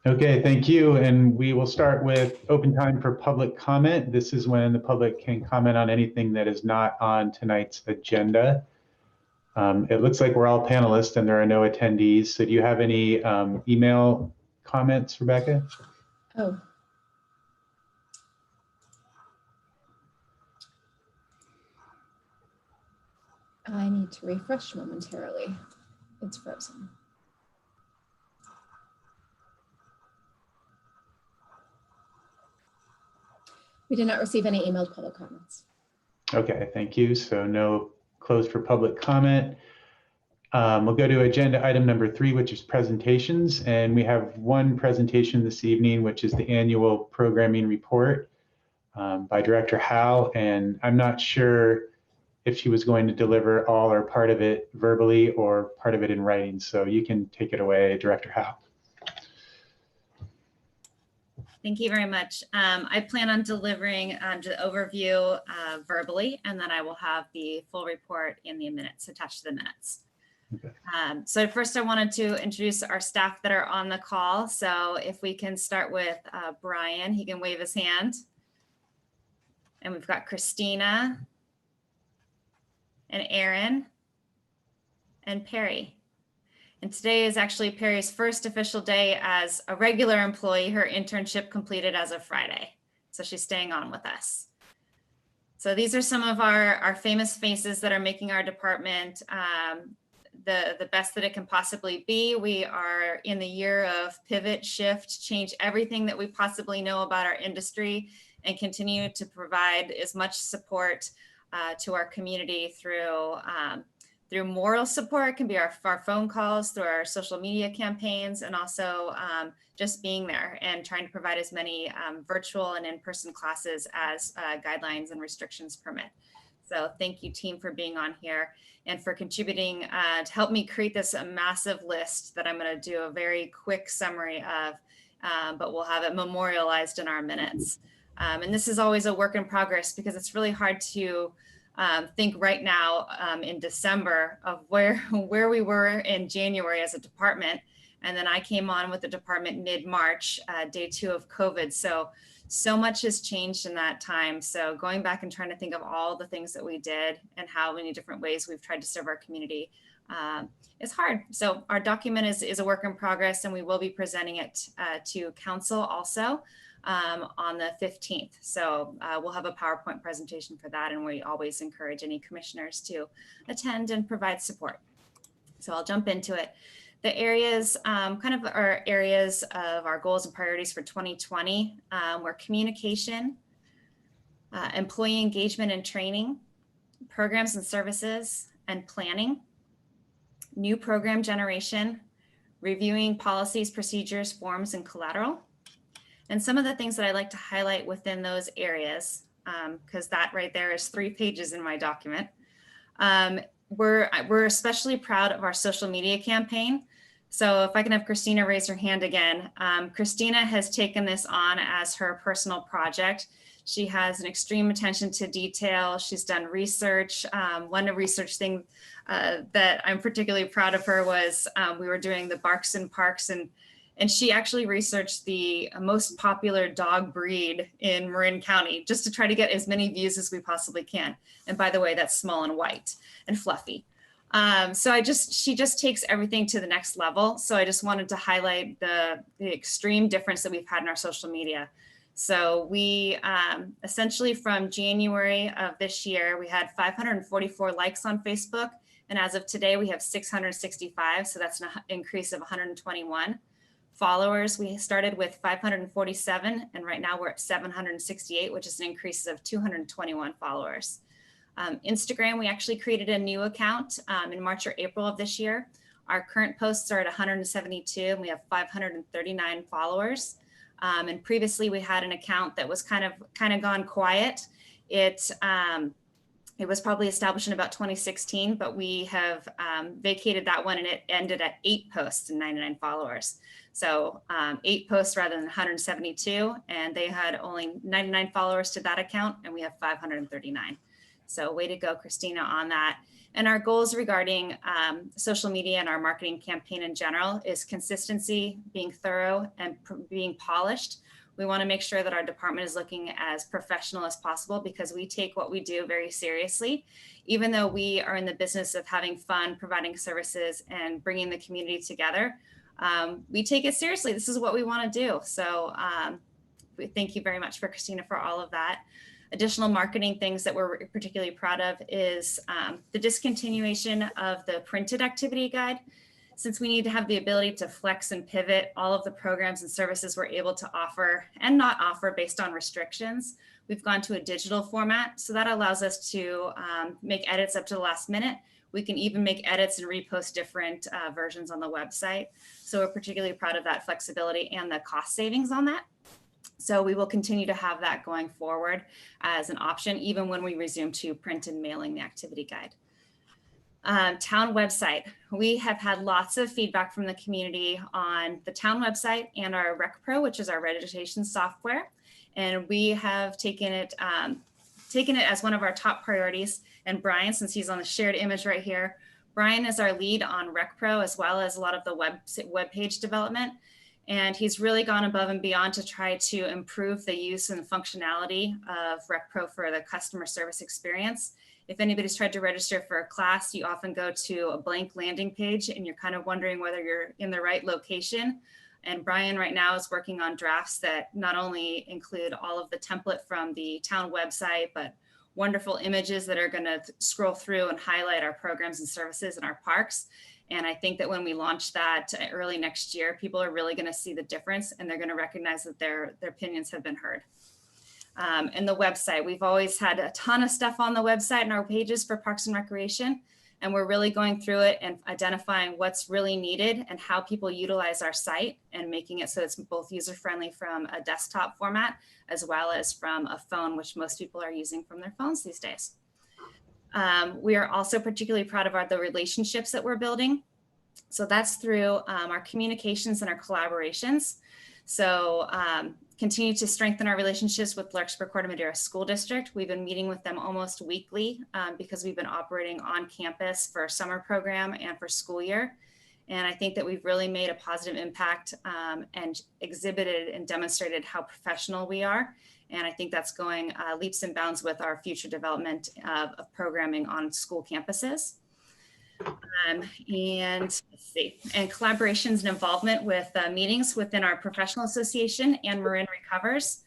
Okay, thank you. And we will start with open time for public comment. This is when the public can comment on anything that is not on tonight's agenda. It looks like we're all panelists and there are no attendees. So do you have any email comments, Rebecca? Oh. I need to refresh momentarily. It's frozen. We did not receive any emailed public comments. Okay, thank you. So no closed for public comment. We'll go to agenda item number 3, which is presentations. And we have one presentation this evening, which is the annual programming report by Director Howe. And I'm not sure if she was going to deliver all or part of it verbally or part of it in writing. So you can take it away, Director Howe. Thank you very much. I plan on delivering the overview verbally, and then I will have the full report in the minutes, attached to the minutes. Okay. So first I wanted to introduce our staff that are on the call. So if we can start with Brian, he can wave his hand. And we've got Christina and Aaron and Perry. And today is actually Perry's first official day as a regular employee. Her internship completed as of Friday. So she's staying on with us. So these are some of our famous faces that are making our department the best that it can possibly be. We are in the year of pivot, shift, change everything that we possibly know about our industry and continue to provide as much support to our community through moral support. It can be our phone calls, through our social media campaigns, and also just being there and trying to provide as many virtual and in-person classes as guidelines and restrictions permit. So thank you, team, for being on here and for contributing to help me create this massive list that I'm going to do a very quick summary of, but we'll have it memorialized in our minutes. And this is always a work in progress because it's really hard to think right now in December of where we were in January as a department. And then I came on with the department mid-March, day 2 of COVID. So much has changed in that time. So going back and trying to think of all the things that we did and how many different ways we've tried to serve our community is hard. So our document is a work in progress, and we will be presenting it to council also on the 15th. So we'll have a PowerPoint presentation for that, and we always encourage any commissioners to attend and provide support. So I'll jump into it. The areas, kind of our areas of our goals and priorities for 2020 were communication, employee engagement and training, programs and services, and planning, new program generation, reviewing policies, procedures, forms, and collateral. And some of the things that I'd like to highlight within those areas, because that right there is 3 pages in my document. We're especially proud of our social media campaign. So if I can have Christina raise her hand again. Christina has taken this on as her personal project. She has an extreme attention to detail. She's done research. One research thing that I'm particularly proud of her was we were doing the Barks and Parks, and she actually researched the most popular dog breed in Marin County just to try to get as many views as we possibly can. And by the way, that's small and white and fluffy. So she just takes everything to the next level. So I just wanted to highlight the extreme difference that we've had in our social media. So we essentially from January of this year, we had 544 likes on Facebook. And as of today, we have 665. So that's an increase of 121. Followers, we started with 547, and right now we're at 768, which is an increase of 221 followers. Instagram, we actually created a new account in March or April of this year. Our current posts are at 172, and we have 539 followers. And previously, we had an account that was kind of gone quiet. It was probably established in about 2016, but we have vacated that one, and it ended at 8 posts and 99 followers. So 8 posts rather than 172, and they had only 99 followers to that account, and we have 539. So way to go, Christina, on that. And our goals regarding social media and our marketing campaign in general is consistency, being thorough, and being polished. We want to make sure that our department is looking as professional as possible because we take what we do very seriously. Even though we are in the business of having fun, providing services, and bringing the community together, we take it seriously. This is what we want to do. So we thank you very much for Christina for all of that. Additional marketing things that we're particularly proud of is the discontinuation of the printed activity guide. Since we need to have the ability to flex and pivot all of the programs and services we're able to offer and not offer based on restrictions, we've gone to a digital format. So that allows us to make edits up to the last minute. We can even make edits and repost different versions on the website. So we're particularly proud of that flexibility and the cost savings on that. So we will continue to have that going forward as an option, even when we resume to print and mailing the activity guide. Town website. We have had lots of feedback from the community on the town website and our RecPro, which is our registration software. And we have taken it as one of our top priorities. And Brian, since he's on the shared image right here, Brian is our lead on RecPro as well as a lot of the web page development. And he's really gone above and beyond to try to improve the use and the functionality of RecPro for the customer service experience. If anybody's tried to register for a class, you often go to a blank landing page and you're kind of wondering whether you're in the right location. And Brian right now is working on drafts that not only include all of the template from the town website, but wonderful images that are going to scroll through and highlight our programs and services in our parks. And I think that when we launch that early next year, people are really going to see the difference and they're going to recognize that their opinions have been heard. And the website, we've always had a ton of stuff on the website and our pages for Parks and Recreation. And we're really going through it and identifying what's really needed and how people utilize our site and making it so it's both user-friendly from a desktop format as well as from a phone, which most people are using from their phones these days. We are also particularly proud of the relationships that we're building. So that's through our communications and our collaborations. So continue to strengthen our relationships with Larkspur Corte Madera School District. We've been meeting with them almost weekly because we've been operating on campus for summer program and for school year. And I think that we've really made a positive impact and exhibited and demonstrated how professional we are. And I think that's going leaps and bounds with our future development of programming on school campuses. And let's see, and collaborations and involvement with meetings within our professional association and Marin Recovers.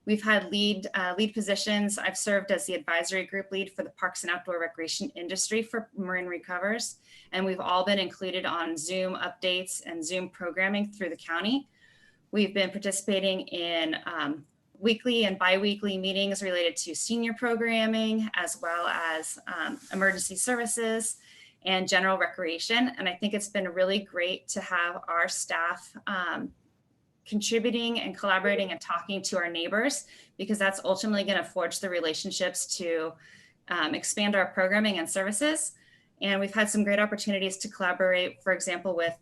We've had lead positions. I've served as the advisory group lead for the Parks and Outdoor Recreation industry for Marin Recovers. And we've all been included on Zoom updates and Zoom programming through the county. We've been participating in weekly and bi-weekly meetings related to senior programming, as well as emergency services and general recreation. And I think it's been really great to have our staff contributing and collaborating and talking to our neighbors, because that's ultimately going to forge the relationships to expand our programming and services. And we've had some great opportunities to collaborate, for example, with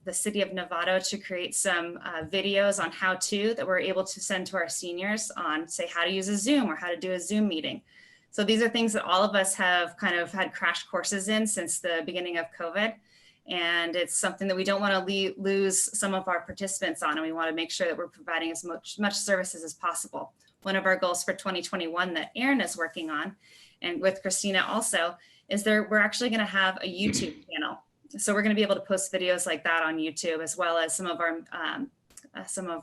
the city of Novato to create some videos on how-to that we're able to send to our seniors on, say, how to use a Zoom or how to do a Zoom meeting. So these are things that all of us have kind of had crash courses in since the beginning of COVID. And it's something that we don't want to lose some of our participants on, and we want to make sure that we're providing as much services as possible. One of our goals for 2021 that Erin is working on, and with Christina also, is we're actually going to have a YouTube channel. So we're going to be able to post videos like that on YouTube, as well as some of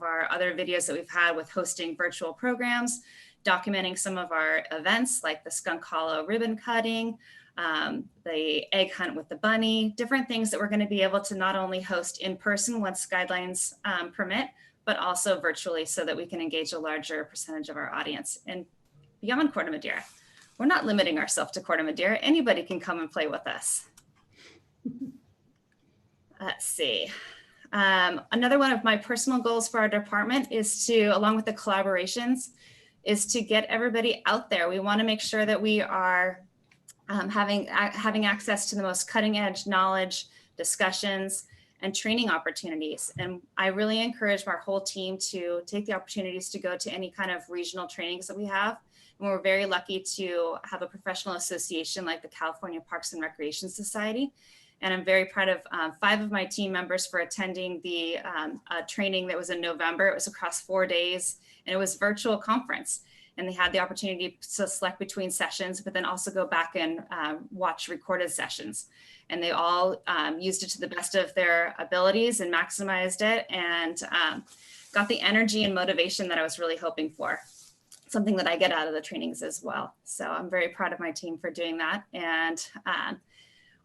our other videos that we've had with hosting virtual programs, documenting some of our events like the Skunk Hollow ribbon cutting, the egg hunt with the bunny, different things that we're going to be able to not only host in person once guidelines permit, but also virtually, so that we can engage a larger percentage of our audience. And beyond Corte Madera, we're not limiting ourselves to Corte Madera. Anybody can come and play with us. Let's see. Another one of my personal goals for our department is to, along with the collaborations, is to get everybody out there. We want to make sure that we are having access to the most cutting edge knowledge, discussions, and training opportunities. And I really encourage our whole team to take the opportunities to go to any kind of regional trainings that we have, And we're very lucky to have a professional association like the California Parks and Recreation Society. And I'm very proud of 5 of my team members for attending the training that was in November. It was across 4 days, and it was virtual conference. And they had the opportunity to select between sessions, but then also go back and watch recorded sessions. And they all used it to the best of their abilities and maximized it, and got the energy and motivation that I was really hoping for. Something that I get out of the trainings as well. So I'm very proud of my team for doing that. And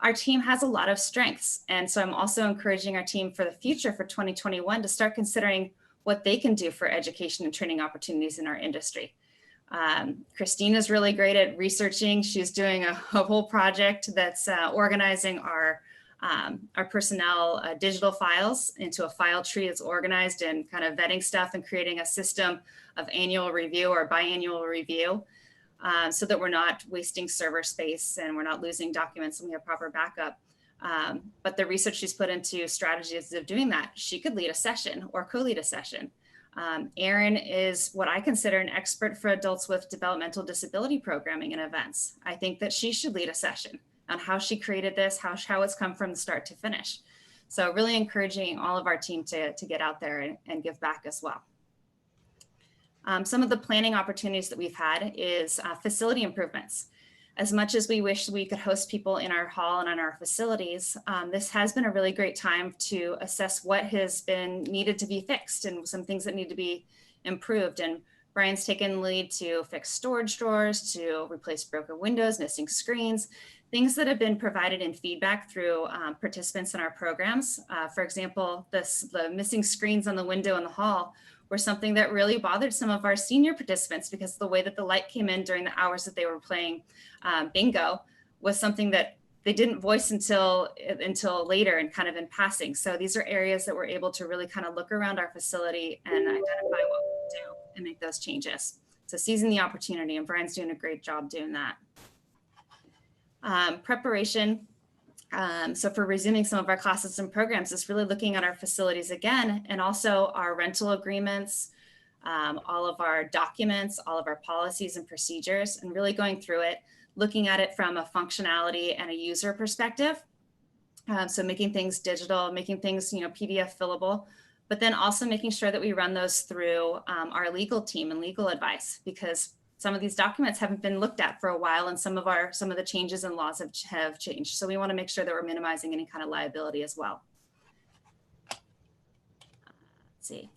our team has a lot of strengths. And so I'm also encouraging our team for the future for 2021 to start considering what they can do for education and training opportunities in our industry. Christina's really great at researching. She's doing a whole project that's organizing our personnel digital files into a file tree that's organized and kind of vetting stuff and creating a system of annual review or biannual review. So that we're not wasting server space and we're not losing documents and we have proper backup. But the research she's put into strategies of doing that, she could lead a session or co-lead a session. Erin is what I consider an expert for adults with developmental disability programming and events. I think that she should lead a session on how she created this, how it's come from the start to finish. So really encouraging all of our team to get out there and give back as well. Some of the planning opportunities that we've had is facility improvements. As much as we wish we could host people in our hall and in our facilities, this has been a really great time to assess what has been needed to be fixed and some things that need to be improved. And Brian's taken the lead to fix storage drawers, to replace broken windows, missing screens, things that have been provided in feedback through participants in our programs. For example, the missing screens on the window in the hall were something that really bothered some of our senior participants because the way that the light came in during the hours that they were playing bingo was something that they didn't voice until later and kind of in passing. So these are areas that we're able to really kind of look around our facility and identify what we do and make those changes. So seizing the opportunity, and Brian's doing a great job doing that. Preparation. So for resuming some of our classes and programs is really looking at our facilities again, and also our rental agreements, all of our documents, all of our policies and procedures, and really going through it, looking at it from a functionality and a user perspective. So making things digital, making things, PDF fillable, but then also making sure that we run those through our legal team and legal advice, because some of these documents haven't been looked at for a while, and some of the changes in laws have changed. So we want to make sure that we're minimizing any kind of liability as well. Let's see.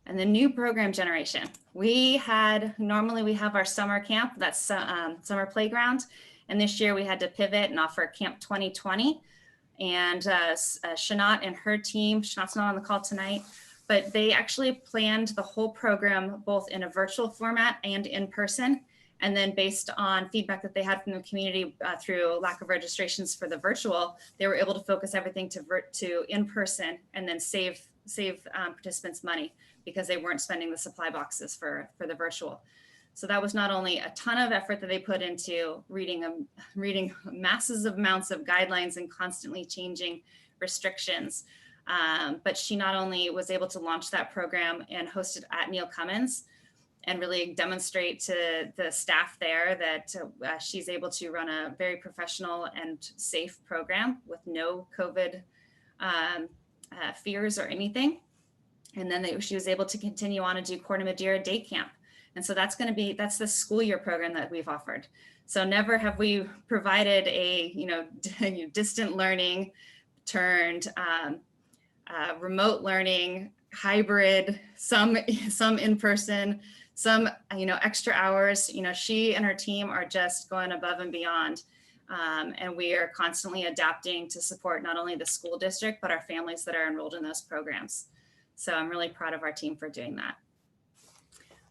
And the new program generation. Normally we have our summer camp, that's summer playground. And this year we had to pivot and offer Camp 2020. And Shanat and her team, Shanat's not on the call tonight, but they actually planned the whole program both in a virtual format and in person. And then based on feedback that they had from the community through lack of registrations for the virtual, they were able to focus everything to in person and then save participants money because they weren't spending the supply boxes for the virtual. So that was not only a ton of effort that they put into reading massive amounts of guidelines and constantly changing restrictions, but she not only was able to launch that program and host it at Neil Cummins and really demonstrate to the staff there that she's able to run a very professional and safe program with no COVID fears or anything. And then she was able to continue on and do Corte Madera day camp. And so that's the school year program that we've offered. So never have we provided a, distant learning turned remote learning, hybrid, some in person, some, extra hours. She and her team are just going above and beyond. And we are constantly adapting to support not only the school district, but our families that are enrolled in those programs. So I'm really proud of our team for doing that.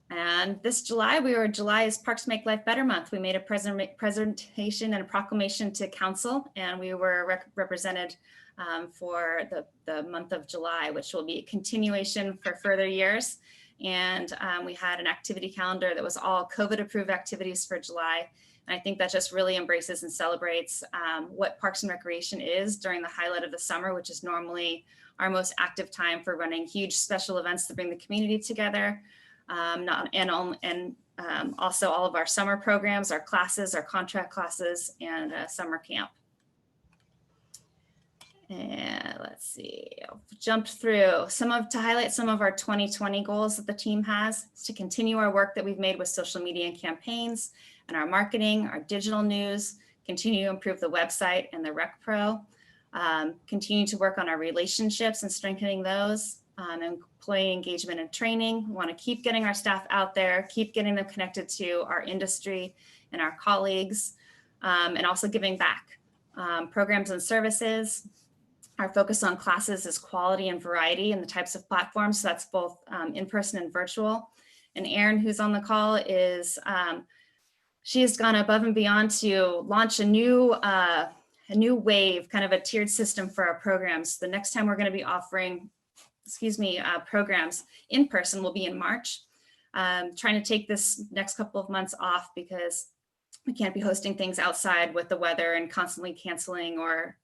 And this July, July is Parks Make Life Better Month. We made a presentation and a proclamation to council, and we were represented for the month of July, which will be a continuation for further years. And we had an activity calendar that was all COVID approved activities for July. And I think that just really embraces and celebrates what Parks and Recreation is during the highlight of the summer, which is normally our most active time for running huge special events to bring the community together. Also all of our summer programs, our classes, our contract classes, and summer camp. And let's see, I've jumped through to highlight some of our 2020 goals that the team has, is to continue our work that we've made with social media and campaigns and our marketing, our digital news, continue to improve the website and the Rec Pro, continue to work on our relationships and strengthening those, employee engagement and training. We want to keep getting our staff out there, keep getting them connected to our industry and our colleagues, and also giving back. Programs and services. Our focus on classes is quality and variety in the types of platforms. So that's both in-person and virtual. And Erin, who's on the call, is she has gone above and beyond to launch a new wave, kind of a tiered system for our programs. The next time we're going to be offering, programs in person will be in March. Trying to take this next couple of months off because we can't be hosting things outside with the weather and constantly canceling or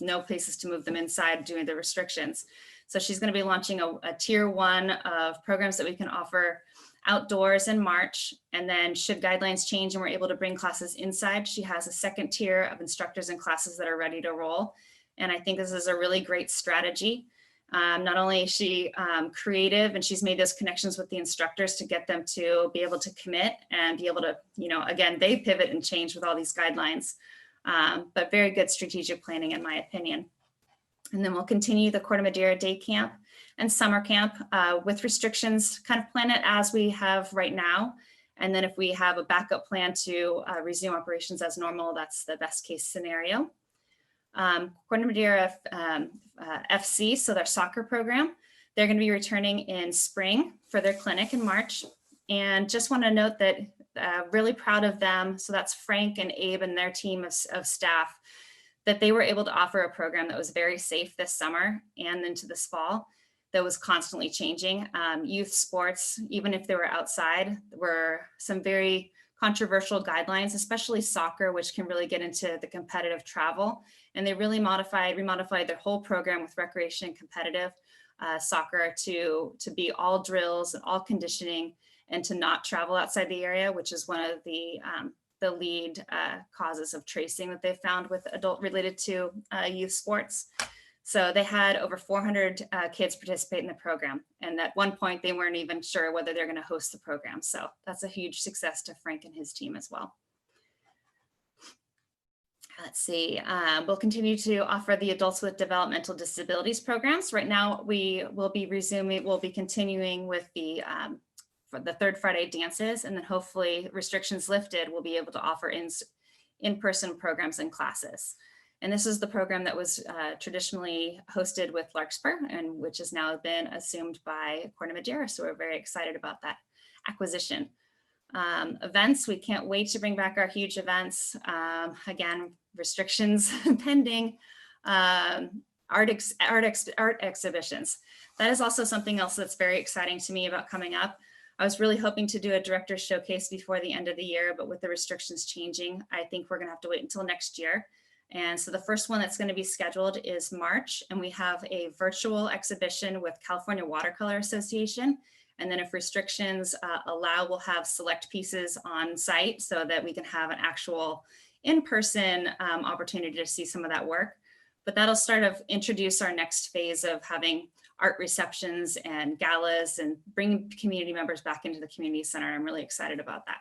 no places to move them inside due to the restrictions. So she's going to be launching a tier 1 of programs that we can offer outdoors in March. And then should guidelines change and we're able to bring classes inside, she has a second tier of instructors and classes that are ready to roll. And I think this is a really great strategy. Not only is she creative and she's made those connections with the instructors to get them to be able to commit and be able to, again, they pivot and change with all these guidelines, but very good strategic planning in my opinion. And then we'll continue the Corte Madera day camp and summer camp with restrictions, kind of plan it as we have right now. And then if we have a backup plan to resume operations as normal, that's the best case scenario. Corte Madera FC, so their soccer program, they're going to be returning in spring for their clinic in March. And just want to note that really proud of them. So that's Frank and Abe and their team of staff, that they were able to offer a program that was very safe this summer and into this fall, that was constantly changing. Youth sports, even if they were outside, were some very controversial guidelines, especially soccer, which can really get into the competitive travel. And they really remodified their whole program with recreation and competitive soccer to be all drills and all conditioning and to not travel outside the area, which is one of the lead causes of tracing that they found with adult related to youth sports. So they had over 400 kids participate in the program. And at one point, they weren't even sure whether they're going to host the program. So that's a huge success to Frank and his team as well. Let's see, we'll continue to offer the adults with developmental disabilities programs. Right now, we'll be continuing with for the third Friday dances, and then hopefully restrictions lifted, we'll be able to offer in-person programs and classes. And this is the program that was traditionally hosted with Larkspur, and which has now been assumed by Corte Madera. So we're very excited about that acquisition. Events, we can't wait to bring back our huge events. Again, restrictions pending. Art exhibitions. That is also something else that's very exciting to me about coming up. I was really hoping to do a director's showcase before the end of the year, but with the restrictions changing, I think we're gonna have to wait until next year. And so the first one that's going to be scheduled is March, and we have a virtual exhibition with California Watercolor Association. And then if restrictions allow, we'll have select pieces on site so that we can have an actual in-person opportunity to see some of that work. But that'll start to introduce our next phase of having art receptions and galas and bringing community members back into the community center. I'm really excited about that.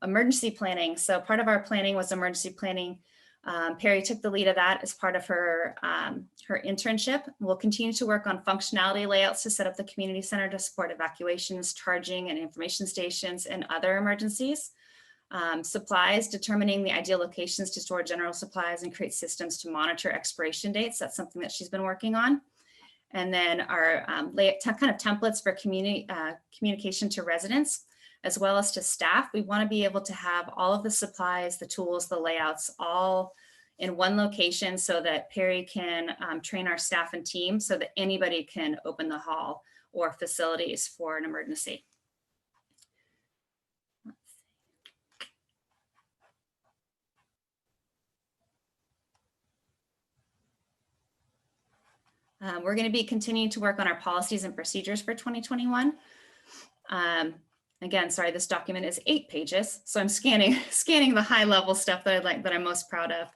Emergency planning. So part of our planning was emergency planning. Perry took the lead of that as part of her internship. We'll continue to work on functionality layouts to set up the community center to support evacuations, charging, and information stations and other emergencies. Supplies, determining the ideal locations to store general supplies and create systems to monitor expiration dates. That's something that she's been working on. And then our kind of templates for communication to residents, as well as to staff. We want to be able to have all of the supplies, the tools, the layouts, all in one location so that Perry can train our staff and team so that anybody can open the hall or facilities for an emergency. We're going to be continuing to work on our policies and procedures for 2021. Again, sorry, this document is 8 pages, so I'm scanning the high level stuff that I'm most proud of.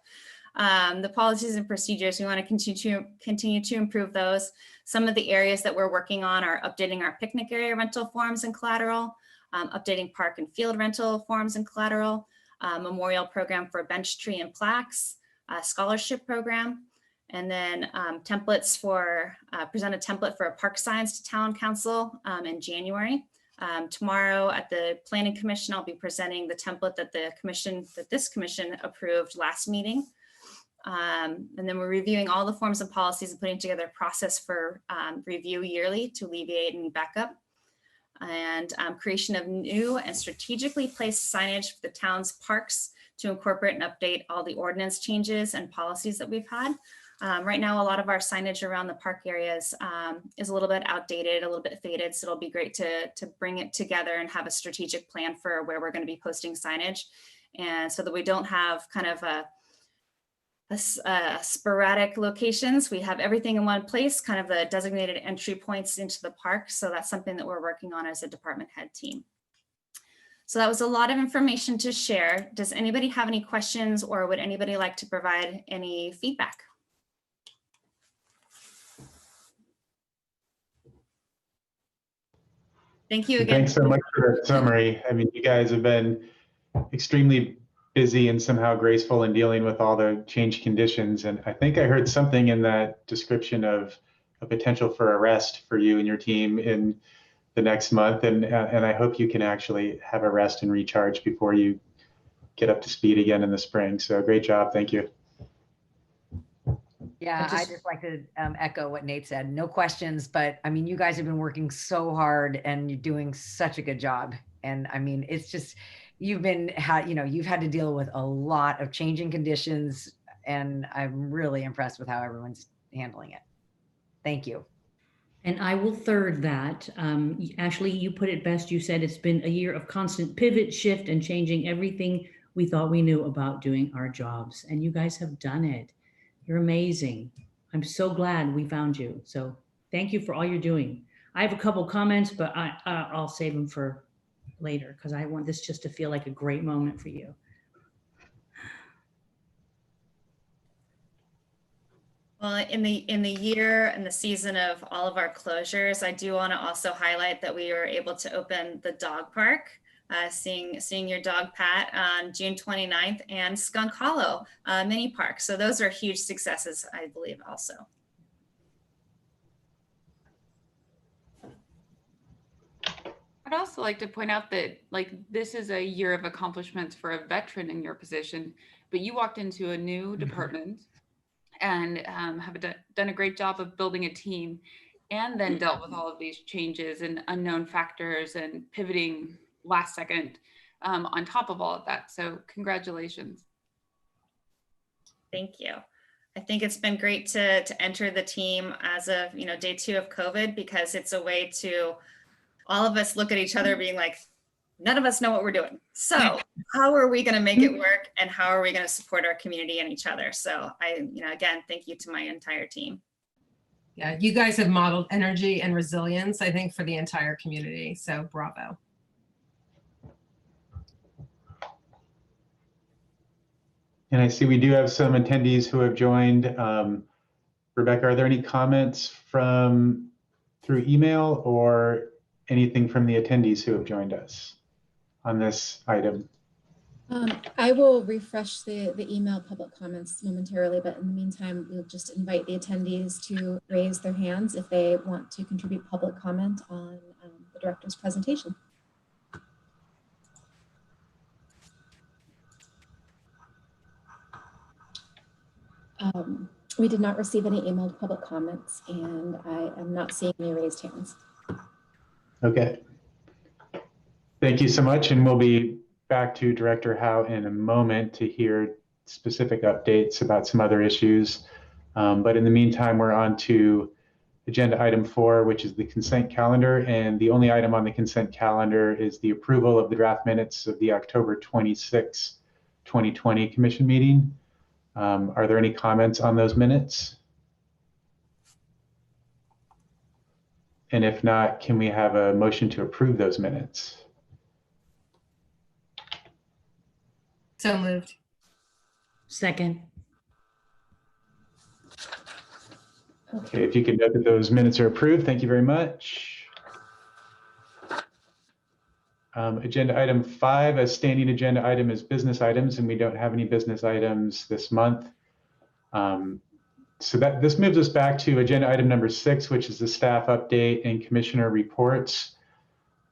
The policies and procedures, we want to continue to improve those. Some of the areas that we're working on are updating our picnic area rental forms and collateral, updating park and field rental forms and collateral, memorial program for bench tree and plaques, scholarship program, and then templates for, present a template for park signs to town council in January. Tomorrow at the Planning Commission, I'll be presenting the template that this commission approved last meeting. And then we're reviewing all the forms and policies and putting together a process for review yearly to alleviate any backup. And creation of new and strategically placed signage for the town's parks to incorporate and update all the ordinance changes and policies that we've had. Right now, a lot of our signage around the park areas is a little bit outdated, a little bit faded. So it'll be great to bring it together and have a strategic plan for where we're going to be posting signage. And so that we don't have kind of a sporadic locations. We have everything in one place, kind of the designated entry points into the park. So that's something that we're working on as a department head team. So that was a lot of information to share. Does anybody have any questions, or would anybody like to provide any feedback? Thank you again. Thanks so much for that summary. I mean, you guys have been extremely busy and somehow graceful in dealing with all the change conditions. And I think I heard something in that description of a potential for arrest for you and your team in the next month. And I hope you can actually have a rest and recharge before you get up to speed again in the spring. So great job. Thank you. Yeah, I just like to echo what Nate said. No questions, but I mean, you guys have been working so hard and you're doing such a good job. And I mean, it's just, you've had to deal with a lot of changing conditions, and I'm really impressed with how everyone's handling it. Thank you. And I will third that. Ashley, you put it best. You said it's been a year of constant pivot, shift, and changing everything we thought we knew about doing our jobs. And you guys have done it. You're amazing. I'm so glad we found you. So thank you for all you're doing. I have a couple comments, but I'll save them for later because I want this just to feel like a great moment for you. Well, in the year and the season of all of our closures, I do want to also highlight that we were able to open the dog park, seeing your dog Pat on June 29th, and Skunk Hollow mini park. So those are huge successes, I believe, also. I'd also like to point out that this is a year of accomplishments for a veteran in your position, but you walked into a new department and have done a great job of building a team, and then dealt with all of these changes and unknown factors and pivoting last second on top of all of that. So congratulations. Thank you. I think it's been great to enter the team as of day 2 of COVID, because it's a way to all of us look at each other being like, none of us know what we're doing. So how are we going to make it work, and how are we going to support our community and each other? So again, thank you to my entire team. Yeah, you guys have modeled energy and resilience, I think, for the entire community. So bravo. And I see we do have some attendees who have joined. Rebecca, are there any comments through email or anything from the attendees who have joined us on this item? I will refresh the email public comments momentarily, but in the meantime, we'll just invite the attendees to raise their hands if they want to contribute public comment on the director's presentation. We did not receive any emailed public comments, and I am not seeing any raised hands. Okay. Thank you so much. And we'll be back to Director Howe in a moment to hear specific updates about some other issues. But in the meantime, we're on to agenda item 4, which is the consent calendar. And the only item on the consent calendar is the approval of the draft minutes of the October 26, 2020 commission meeting. Are there any comments on those minutes? And if not, can we have a motion to approve those minutes? So moved. Second. Okay, if you can note that those minutes are approved, thank you very much. Agenda item 5, a standing agenda item is business items, and we don't have any business items this month. So this moves us back to agenda item number 6, which is the staff update and commissioner reports.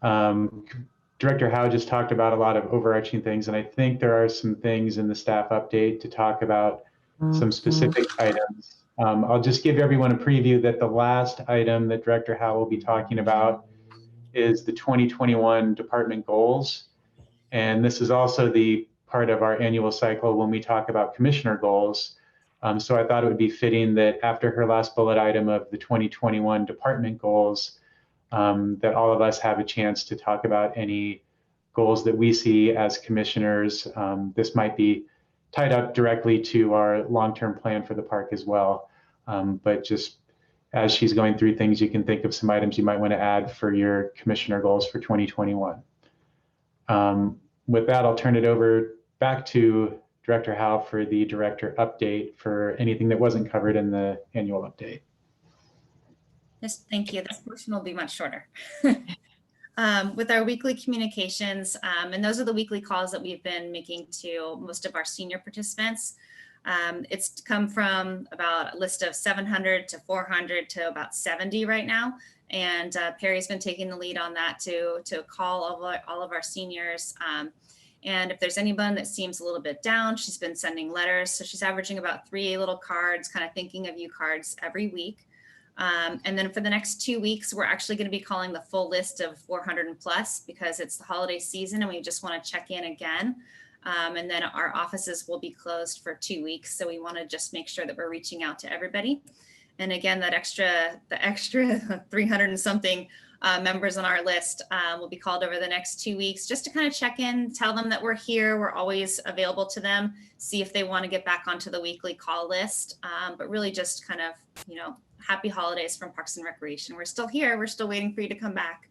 Director Howe just talked about a lot of overarching things, and I think there are some things in the staff update to talk about some specific items. I'll just give everyone a preview that the last item that Director Howe will be talking about is the 2021 department goals. And this is also the part of our annual cycle when we talk about commissioner goals. So I thought it would be fitting that after her last bullet item of the 2021 department goals, that all of us have a chance to talk about any goals that we see as commissioners. This might be tied up directly to our long-term plan for the park as well. But just as she's going through things, you can think of some items you might want to add for your commissioner goals for 2021. With that, I'll turn it over back to Director Howe for the director update for anything that wasn't covered in the annual update. Yes, thank you. This portion will be much shorter. With our weekly communications, and those are the weekly calls that we've been making to most of our senior participants. It's come from about a list of 700 to 400 to about 70 right now. And Perry's been taking the lead on that to call all of our seniors. And if there's anyone that seems a little bit down, she's been sending letters. So she's averaging about 3 little cards, kind of thinking of you cards every week. And then for the next 2 weeks, we're actually going to be calling the full list of 400 and plus because it's the holiday season and we just want to check in again. And then our offices will be closed for 2 weeks. So we want to just make sure that we're reaching out to everybody. And again, the extra 300 and something members on our list will be called over the next 2 weeks just to kind of check in, tell them that we're here. We're always available to them, see if they want to get back onto the weekly call list. But really just kind of, happy holidays from Parks and Recreation. We're still here. We're still waiting for you to come back.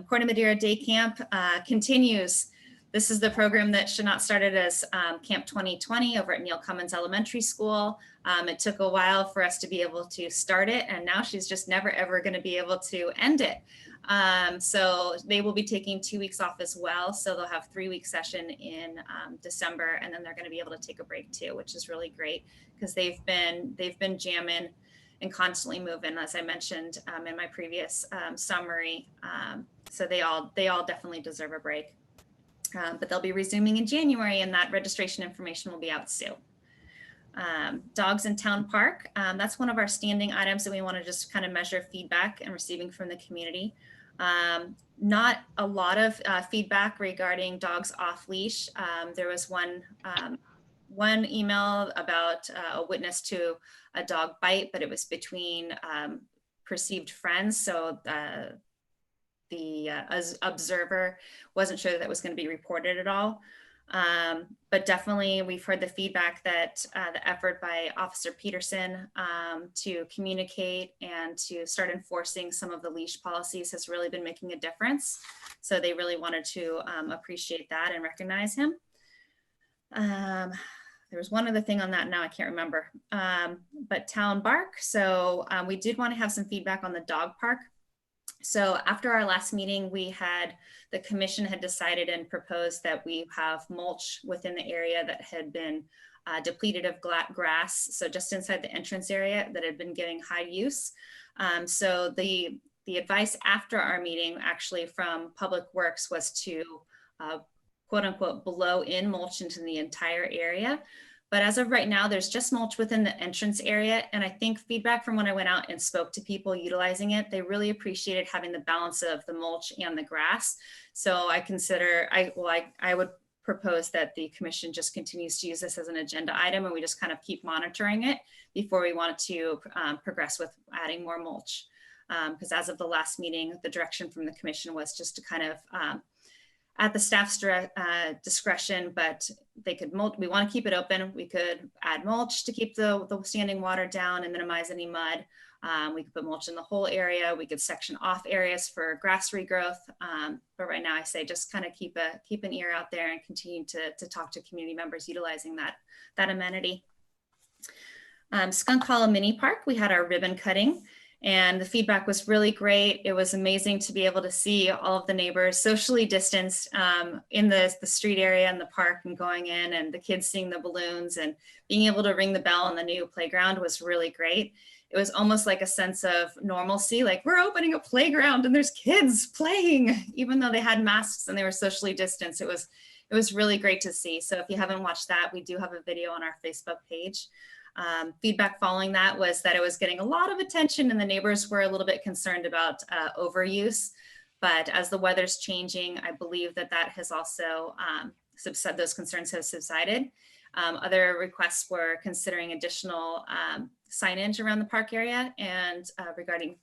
Corte Madera Day Camp continues. This is the program that Shanat started as Camp 2020 over at Neil Cummins Elementary School. It took a while for us to be able to start it, and now she's just never, ever going to be able to end it. So they will be taking 2 weeks off as well. So they'll have 3-week session in December, and then they're going to be able to take a break too, which is really great because they've been jamming and constantly moving, as I mentioned in my previous summary. So they all definitely deserve a break. But they'll be resuming in January, and that registration information will be out soon. Dogs in Town Park, that's one of our standing items that we want to just kind of measure feedback and receiving from the community. Not a lot of feedback regarding dogs off leash. There was one email about a witness to a dog bite, but it was between perceived friends. So the observer wasn't sure that was going to be reported at all. But definitely we've heard the feedback that the effort by Officer Peterson to communicate and to start enforcing some of the leash policies has really been making a difference. So they really wanted to appreciate that and recognize him. There was one other thing on that, now I can't remember, but Town Bark. So we did want to have some feedback on the dog park. So after our last meeting, the commission had decided and proposed that we have mulch within the area that had been depleted of grass. So just inside the entrance area that had been getting high use. So the advice after our meeting actually from Public Works was to quote unquote blow in mulch into the entire area. But as of right now, there's just mulch within the entrance area. And I think feedback from when I went out and spoke to people utilizing it, they really appreciated having the balance of the mulch and the grass. So I would propose that the commission just continues to use this as an agenda item and we just kind of keep monitoring it before we want to progress with adding more mulch. Because as of the last meeting, the direction from the commission was just to kind of at the staff's discretion, but they could mulch. We want to keep it open. We could add mulch to keep the standing water down and minimize any mud. We could put mulch in the whole area. We could section off areas for grass regrowth. But right now I say just kind of keep an ear out there and continue to talk to community members utilizing that amenity. Skunk Hollow Mini Park, we had our ribbon cutting and the feedback was really great. It was amazing to be able to see all of the neighbors socially distanced in the street area and the park and going in, and the kids seeing the balloons and being able to ring the bell on the new playground was really great. It was almost like a sense of normalcy, like we're opening a playground and there's kids playing, even though they had masks and they were socially distanced. It was really great to see. So if you haven't watched that, we do have a video on our Facebook page. Feedback following that was that it was getting a lot of attention and the neighbors were a little bit concerned about overuse. But as the weather's changing, I believe that has also those concerns have subsided. Other requests were considering additional signage around the park area and regarding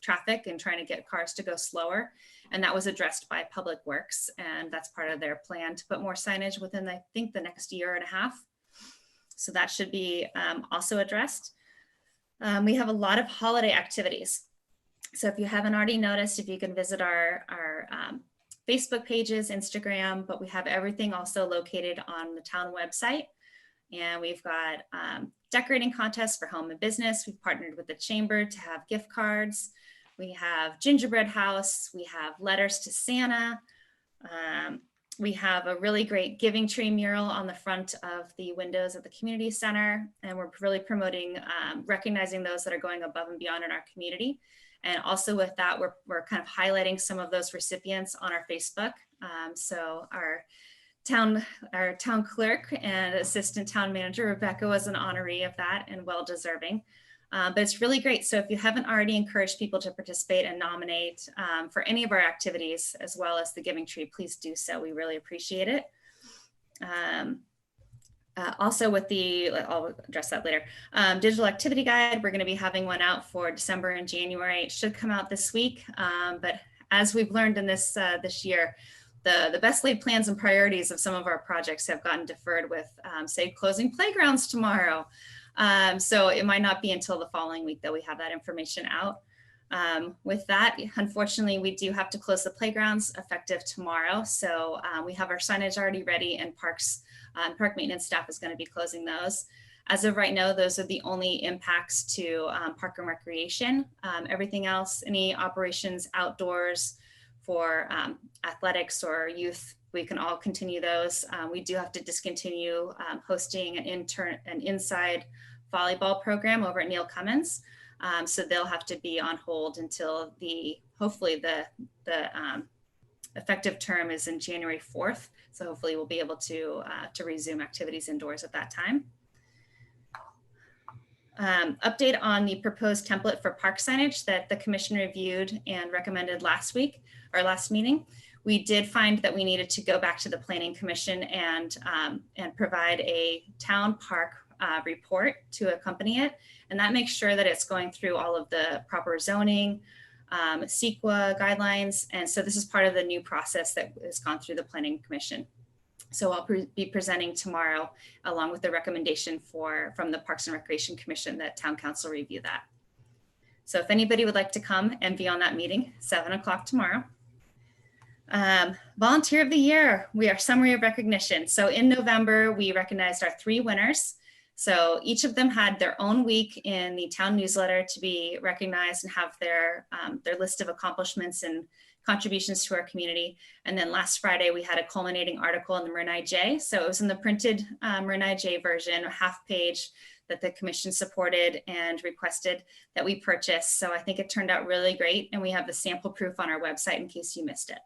traffic and trying to get cars to go slower. And that was addressed by Public Works. And that's part of their plan to put more signage within, I think, the next year and a half. So that should be also addressed. We have a lot of holiday activities. So if you haven't already noticed, if you can visit our Facebook pages, Instagram, but we have everything also located on the town website. And we've got decorating contests for home and business. We've partnered with the chamber to have gift cards. We have gingerbread house. We have letters to Santa. We have a really great giving tree mural on the front of the windows of the community center. And we're really promoting, recognizing those that are going above and beyond in our community. And also with that, we're kind of highlighting some of those recipients on our Facebook. So our town clerk and assistant town manager, Rebecca, was an honoree of that and well deserving. But it's really great. So if you haven't already encouraged people to participate and nominate for any of our activities, as well as the Giving Tree, please do so. We really appreciate it. Also with I'll address that later, digital activity guide, we're going to be having one out for December and January. It should come out this week. But as we've learned in this year, the best laid plans and priorities of some of our projects have gotten deferred with, say, closing playgrounds tomorrow. So it might not be until the following week that we have that information out. With that, unfortunately, we do have to close the playgrounds effective tomorrow. So we have our signage already ready, and park maintenance staff is going to be closing those. As of right now, those are the only impacts to park and recreation. Everything else, any operations outdoors for athletics or youth, we can all continue those. We do have to discontinue hosting an inside volleyball program over at Neil Cummins. So they'll have to be on hold until hopefully the effective term is in January 4th. So hopefully we'll be able to resume activities indoors at that time. Update on the proposed template for park signage that the commission reviewed and recommended last meeting. We did find that we needed to go back to the Planning Commission and provide a town park report to accompany it. And that makes sure that it's going through all of the proper zoning, CEQA guidelines. And so this is part of the new process that has gone through the Planning Commission. So I'll be presenting tomorrow along with the recommendation from the Parks and Recreation Commission that Town Council review that. So if anybody would like to come and be on that meeting, 7 o'clock tomorrow. Volunteer of the Year, we are summary of recognition. So in November, we recognized our 3 winners. So each of them had their own week in the town newsletter to be recognized and have their list of accomplishments and contributions to our community. And then last Friday, we had a culminating article in the Marin IJ. So it was in the printed Marin IJ version, a half page that the commission supported and requested that we purchase. So I think it turned out really great. And we have the sample proof on our website in case you missed it.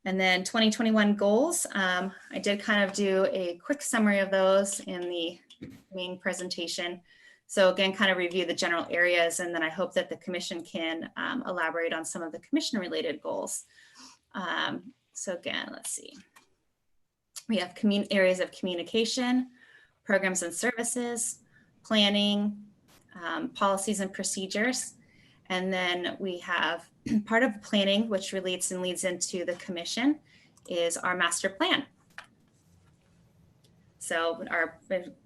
And then 2021 goals. I did kind of do a quick summary of those in the main presentation. So again, kind of review the general areas, and then I hope that the commission can elaborate on some of the commission related goals. So again, let's see. We have areas of communication, programs and services, planning, policies and procedures. And then we have part of planning, which relates and leads into the commission, is our master plan. So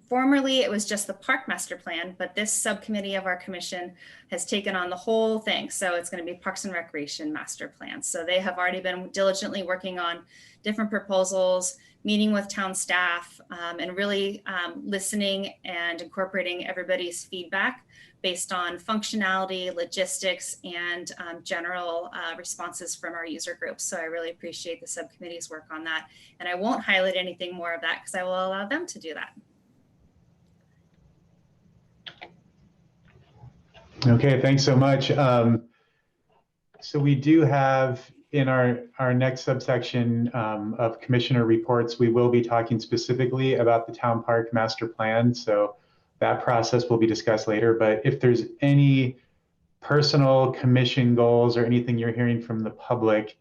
formerly it was just the park master plan, but this subcommittee of our commission has taken on the whole thing. So it's going to be Parks and Recreation master plan. So they have already been diligently working on different proposals, meeting with town staff, and really listening and incorporating everybody's feedback based on functionality, logistics, and general responses from our user groups. So I really appreciate the subcommittee's work on that. And I won't highlight anything more of that because I will allow them to do that. Okay, thanks so much. So we do have in our next subsection of commissioner reports, we will be talking specifically about the town park master plan. So that process will be discussed later, but if there's any personal commission goals or anything you're hearing from the public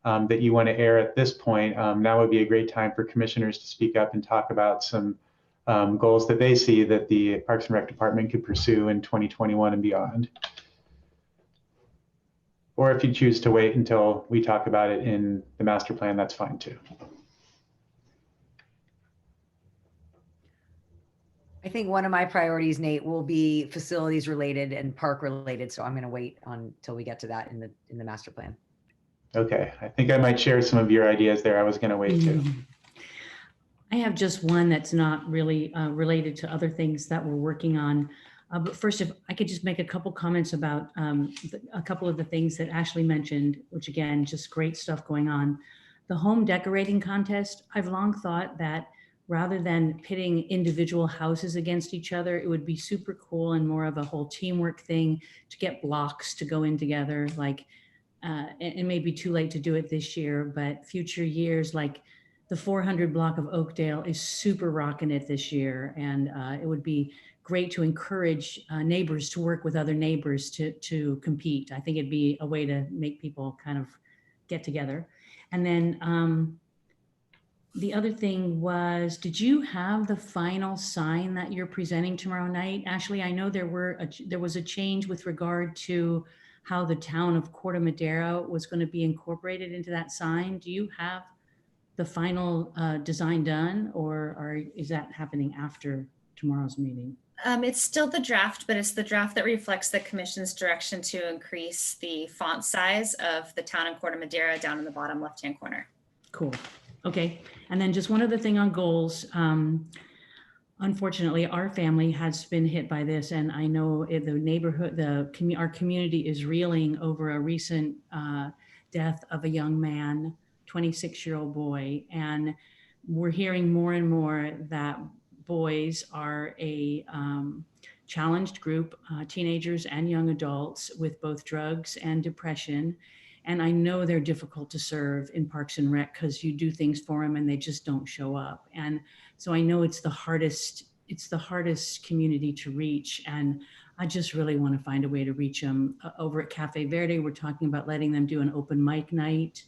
that you want to air at this point, now would be a great time for commissioners to speak up and talk about some goals that they see that the Parks and Rec Department could pursue in 2021 and beyond. Or if you choose to wait until we talk about it in the master plan, that's fine too. I think one of my priorities, Nate, will be facilities related and park related. So I'm going to wait until we get to that in the master plan. Okay, I think I might share some of your ideas there. I was going to wait too. I have just one that's not really related to other things that we're working on. But first, if I could just make a couple comments about a couple of the things that Ashley mentioned, which again, just great stuff going on. The home decorating contest, I've long thought that rather than pitting individual houses against each other, it would be super cool and more of a whole teamwork thing to get blocks to go in together. Like, it may be too late to do it this year, but future years, like the 400 block of Oakdale is super rocking it this year. And it would be great to encourage neighbors to work with other neighbors to compete. I think it'd be a way to make people kind of get together. And then the other thing was, did you have the final sign that you're presenting tomorrow night? Ashley, I know there was a change with regard to how the town of Corte Madera was going to be incorporated into that sign. Do you have the final design done, or is that happening after tomorrow's meeting? It's still the draft, but it's the draft that reflects the commission's direction to increase the font size of the town of Corte Madera down in the bottom left-hand corner. Cool. Okay. And then just one other thing on goals. Unfortunately, our family has been hit by this, and I know the neighborhood, our community is reeling over a recent death of a young man, 26-year-old boy, and we're hearing more and more that boys are a challenged group, teenagers and young adults with both drugs and depression. And I know they're difficult to serve in Parks and Rec because you do things for them and they just don't show up. And so I know it's the hardest community to reach. And I just really want to find a way to reach them. Over at Cafe Verde, we're talking about letting them do an open mic night.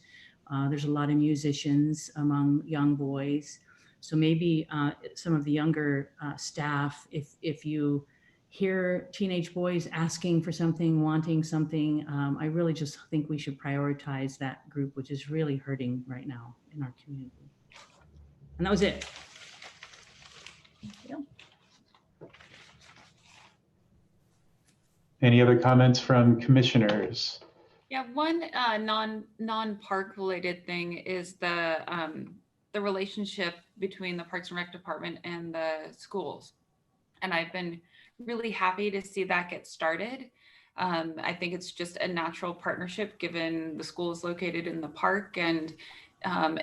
There's a lot of musicians among young boys. So maybe some of the younger staff, if you hear teenage boys asking for something, wanting something, I really just think we should prioritize that group, which is really hurting right now in our community. And that was it. Thank you. Any other comments from commissioners? Yeah, one non-park related thing is the relationship between the Parks and Rec Department and the schools. And I've been really happy to see that get started. I think it's just a natural partnership given the school is located in the park, and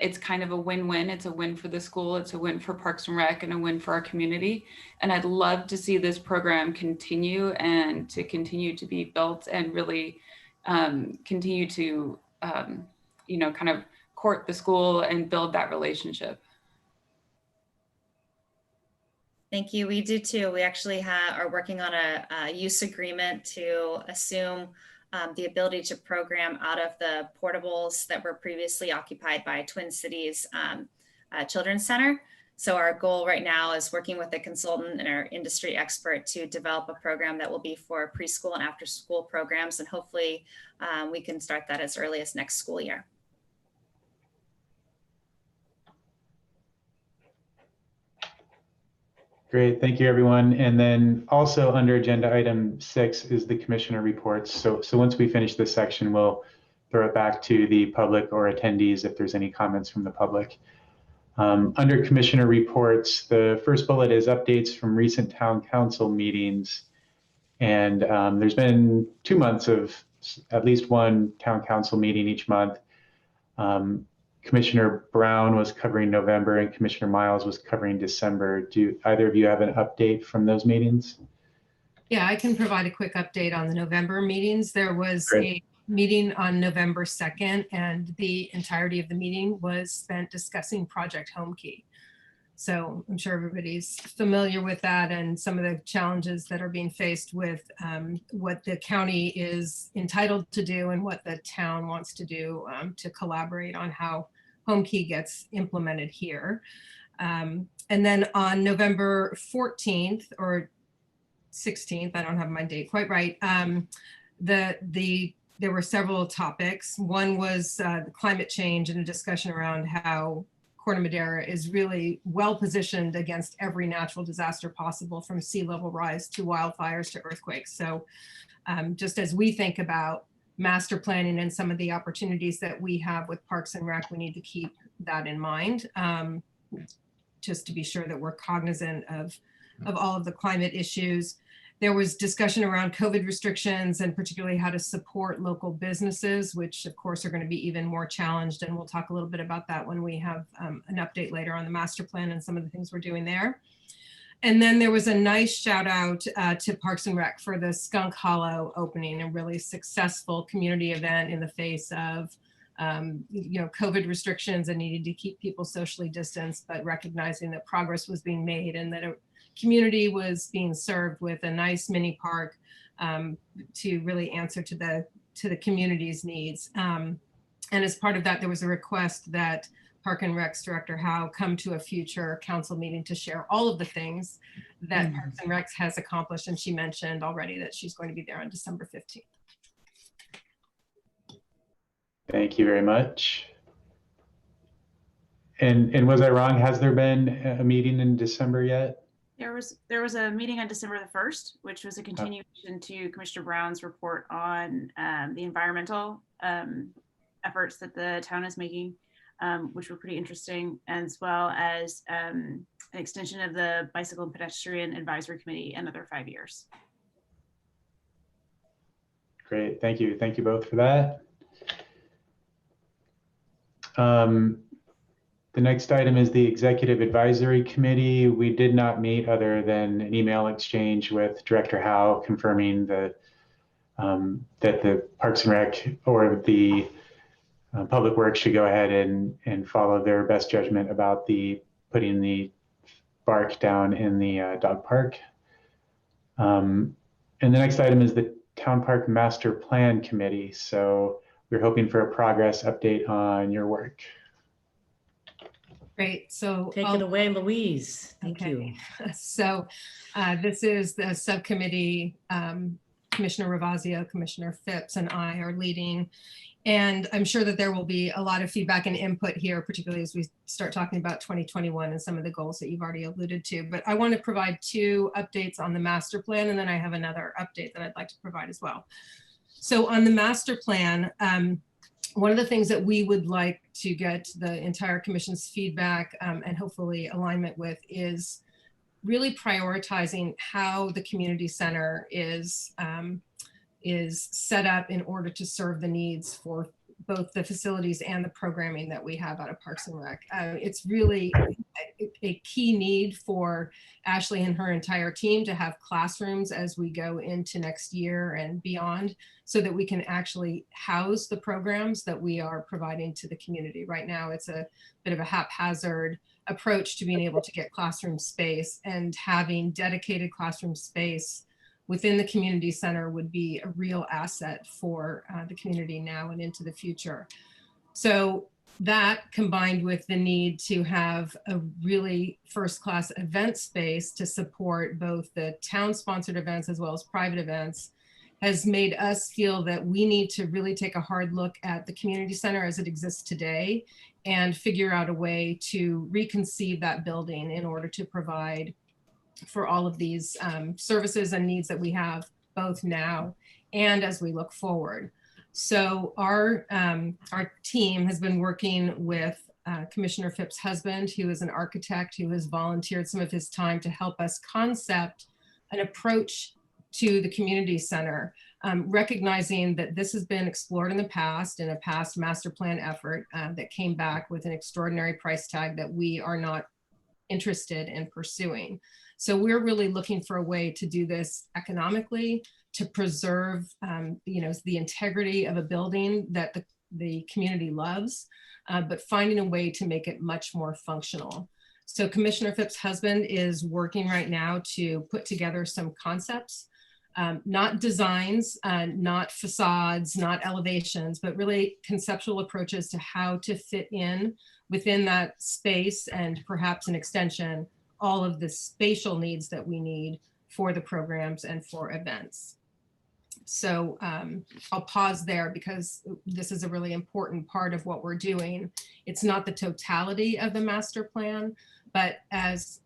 it's kind of a win-win. It's a win for the school, it's a win for Parks and Rec, and a win for our community. And I'd love to see this program continue and to continue to be built and really continue to, kind of court the school and build that relationship. Thank you. We do too. We actually are working on a use agreement to assume the ability to program out of the portables that were previously occupied by Twin Cities Children's Center. So our goal right now is working with a consultant and our industry expert to develop a program that will be for preschool and after school programs. And hopefully we can start that as early as next school year. Great, thank you, everyone. And then also under agenda item 6 is the commissioner reports. So once we finish this section, we'll throw it back to the public or attendees if there's any comments from the public. Under commissioner reports, the first bullet is updates from recent town council meetings. And there's been 2 months of at least one town council meeting each month. Commissioner Brown was covering November and Commissioner Miles was covering December. Do either of you have an update from those meetings? Yeah, I can provide a quick update on the November meetings. There was Great. a meeting on November 2nd, and the entirety of the meeting was spent discussing Project Home Key. So I'm sure everybody's familiar with that and some of the challenges that are being faced with what the county is entitled to do and what the town wants to do to collaborate on how Home Key gets implemented here. And then on November 14th or 16th, I don't have my date quite right, there were several topics. One was the climate change and a discussion around how Corte Madera is really well positioned against every natural disaster possible, from sea level rise to wildfires to earthquakes. So just as we think about master planning and some of the opportunities that we have with Parks and Rec, we need to keep that in mind, just to be sure that we're cognizant of all of the climate issues. There was discussion around COVID restrictions and particularly how to support local businesses, which of course are going to be even more challenged. And we'll talk a little bit about that when we have an update later on the master plan and some of the things we're doing there. And then there was a nice shout out to Parks and Rec for the Skunk Hollow opening, a really successful community event in the face of COVID restrictions and needed to keep people socially distanced, but recognizing that progress was being made and that community was being served with a nice mini park to really answer to the community's needs. And as part of that, there was a request that Park and Rec's Director Howe come to a future council meeting to share all of the things that Parks and Rec has accomplished. And she mentioned already that she's going to be there on December 15th. Thank you very much. And was I wrong? Has there been a meeting in December yet? There was a meeting on December the 1st, which was a continuation to Commissioner Brown's report on the environmental efforts that the town is making, which were pretty interesting, as well as an extension of the Bicycle and Pedestrian Advisory Committee another 5 years. Great, thank you. Thank you both for that. The next item is the Executive Advisory Committee. We did not meet other than an email exchange with Director Howe confirming that the Parks and Rec or the Public Works should go ahead and follow their best judgment about putting the bark down in the dog park. And the next item is the Town Park Master Plan Committee. So we're hoping for a progress update on your work. Great. So Take it away, Louise. Thank you. So this is the subcommittee. Commissioner Ravazio, Commissioner Phipps, and I are leading. And I'm sure that there will be a lot of feedback and input here, particularly as we start talking about 2021 and some of the goals that you've already alluded to. But I want to provide 2 updates on the master plan, and then I have another update that I'd like to provide as well. So on the master plan, one of the things that we would like to get the entire commission's feedback and hopefully alignment with is really prioritizing how the community center is set up in order to serve the needs for both the facilities and the programming that we have out of Parks and Rec. It's really a key need for Ashley and her entire team to have classrooms as we go into next year and beyond, so that we can actually house the programs that we are providing to the community. Right now, it's a bit of a haphazard approach to being able to get classroom space, and having dedicated classroom space within the community center would be a real asset for the community now and into the future. So that, combined with the need to have a really first-class event space to support both the town-sponsored events as well as private events, has made us feel that we need to really take a hard look at the community center as it exists today and figure out a way to reconceive that building in order to provide for all of these services and needs that we have both now and as we look forward. So our team has been working with Commissioner Phipps' husband, who is an architect who has volunteered some of his time to help us concept an approach to the community center, recognizing that this has been explored in the past in a past master plan effort that came back with an extraordinary price tag that we are not interested in pursuing. So we're really looking for a way to do this economically, to preserve the integrity of a building that the community loves, but finding a way to make it much more functional. So Commissioner Phipps' husband is working right now to put together some concepts, not designs, not facades, not elevations, but really conceptual approaches to how to fit in within that space and perhaps an extension, all of the spatial needs that we need for the programs and for events. So I'll pause there because this is a really important part of what we're doing. It's not the totality of the master plan, but as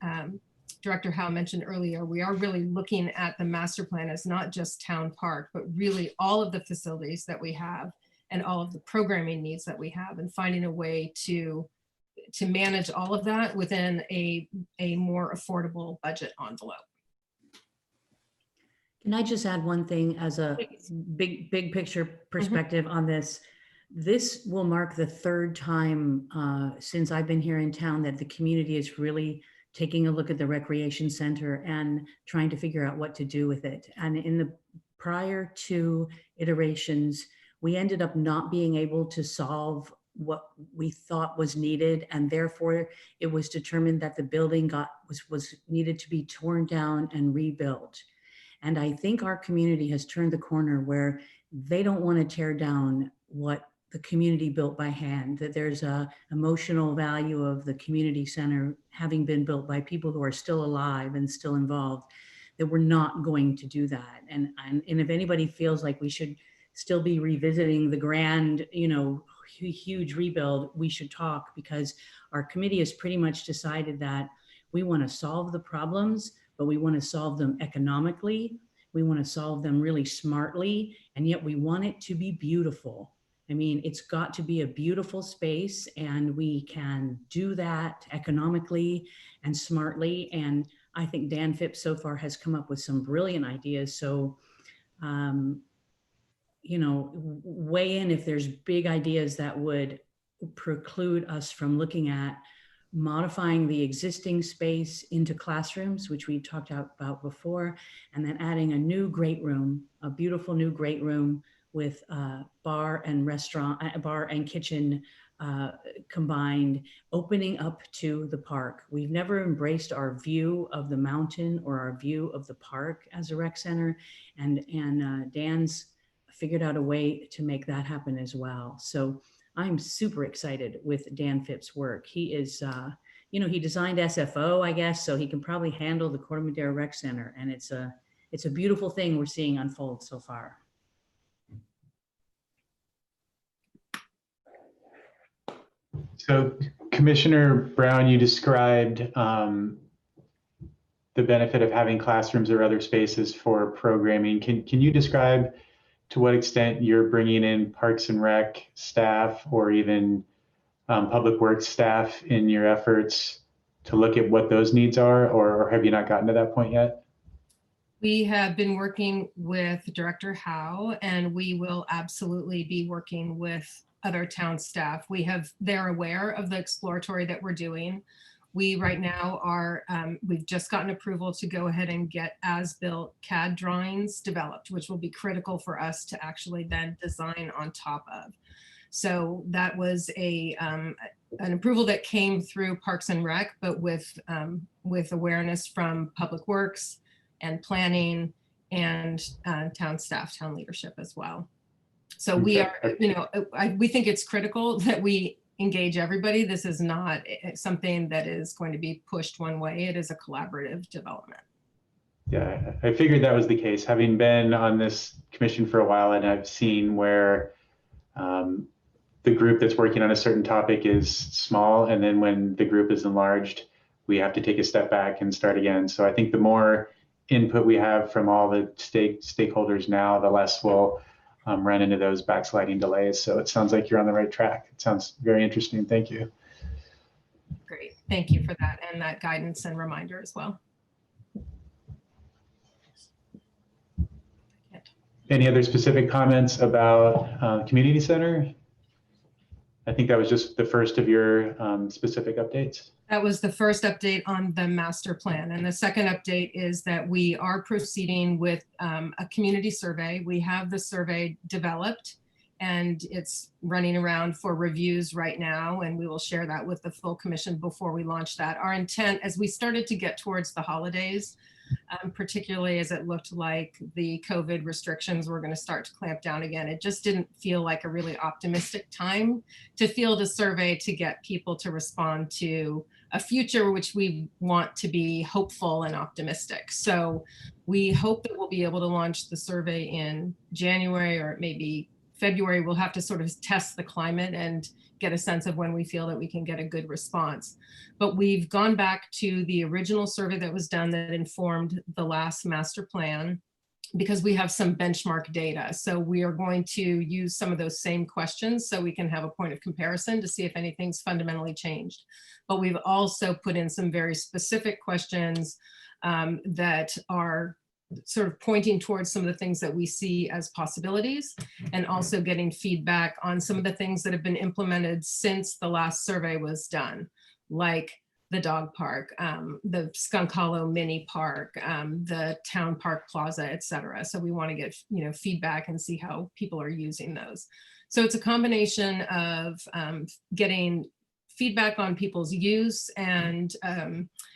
Director Howe mentioned earlier, we are really looking at the master plan as not just town park, but really all of the facilities that we have and all of the programming needs that we have, and finding a way to manage all of that within a more affordable budget envelope. Can I just add one thing as a big picture perspective on this? This will mark the third time since I've been here in town that the community is really taking a look at the recreation center and trying to figure out what to do with it. And in the prior two iterations, we ended up not being able to solve what we thought was needed, and therefore it was determined that the building was needed to be torn down and rebuilt. And I think our community has turned the corner where they don't want to tear down what the community built by hand, that there's a emotional value of the community center having been built by people who are still alive and still involved, that we're not going to do that. And if anybody feels like we should still be revisiting the grand, huge rebuild, we should talk, because our committee has pretty much decided that we want to solve the problems, but we want to solve them economically. We want to solve them really smartly, and yet we want it to be beautiful. I mean, it's got to be a beautiful space, and we can do that economically and smartly. And I think Dan Phipps so far has come up with some brilliant ideas. So, weigh in if there's big ideas that would preclude us from looking at modifying the existing space into classrooms, which we talked about before, and then adding a new great room, a beautiful new great room with bar and kitchen combined, opening up to the park. We've never embraced our view of the mountain or our view of the park as a rec center, and Dan's figured out a way to make that happen as well. So I'm super excited with Dan Phipps' work. He is, he designed SFO, I guess, so he can probably handle the Corte Madera Rec Center, and it's a beautiful thing we're seeing unfold so far. So Commissioner Brown, you described the benefit of having classrooms or other spaces for programming. Can you describe to what extent you're bringing in Parks and Rec staff or even Public Works staff in your efforts to look at what those needs are, or have you not gotten to that point yet? We have been working with Director Howe, and we will absolutely be working with other town staff. They're aware of the exploratory that we're doing. We right now we've just gotten approval to go ahead and get as-built CAD drawings developed, which will be critical for us to actually then design on top of. So that was an approval that came through Parks and Rec, but with awareness from Public Works and planning and town staff, town leadership as well. So we are, we think it's critical that we engage everybody. This is not something that is going to be pushed one way. It is a collaborative development. Yeah, I figured that was the case. Having been on this commission for a while, and I've seen where the group that's working on a certain topic is small, and then when the group is enlarged, we have to take a step back and start again. So I think the more input we have from all the stakeholders now, the less we'll run into those backsliding delays. So it sounds like you're on the right track. It sounds very interesting. Thank you. Great. Thank you for that and that guidance and reminder as well. Any other specific comments about community center? I think that was just the first of your specific updates. That was the first update on the master plan. And the second update is that we are proceeding with a community survey. We have the survey developed and it's running around for reviews right now. And we will share that with the full commission before we launch that. Our intent, as we started to get towards the holidays, particularly as it looked like the COVID restrictions were going to start to clamp down again, it just didn't feel like a really optimistic time to field a survey to get people to respond to a future which we want to be hopeful and optimistic. So we hope that we'll be able to launch the survey in January or maybe February. We'll have to sort of test the climate and get a sense of when we feel that we can get a good response. But we've gone back to the original survey that was done that informed the last master plan because we have some benchmark data. So we are going to use some of those same questions so we can have a point of comparison to see if anything's fundamentally changed. But we've also put in some very specific questions that are sort of pointing towards some of the things that we see as possibilities and also getting feedback on some of the things that have been implemented since the last survey was done, like the dog park, the Skunk Hollow mini park, the town park plaza, et cetera. So we want to get feedback and see how people are using those. So it's a combination of getting feedback on people's use and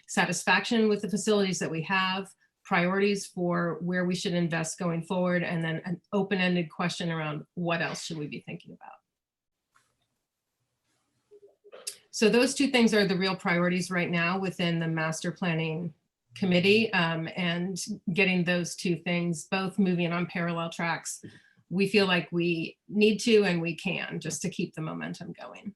satisfaction with the facilities that we have, priorities for where we should invest going forward, and then an open-ended question around what else should we be thinking about. So those two things are the real priorities right now within the master planning committee, and getting those two things both moving on parallel tracks. We feel like we need to and we can just to keep the momentum going.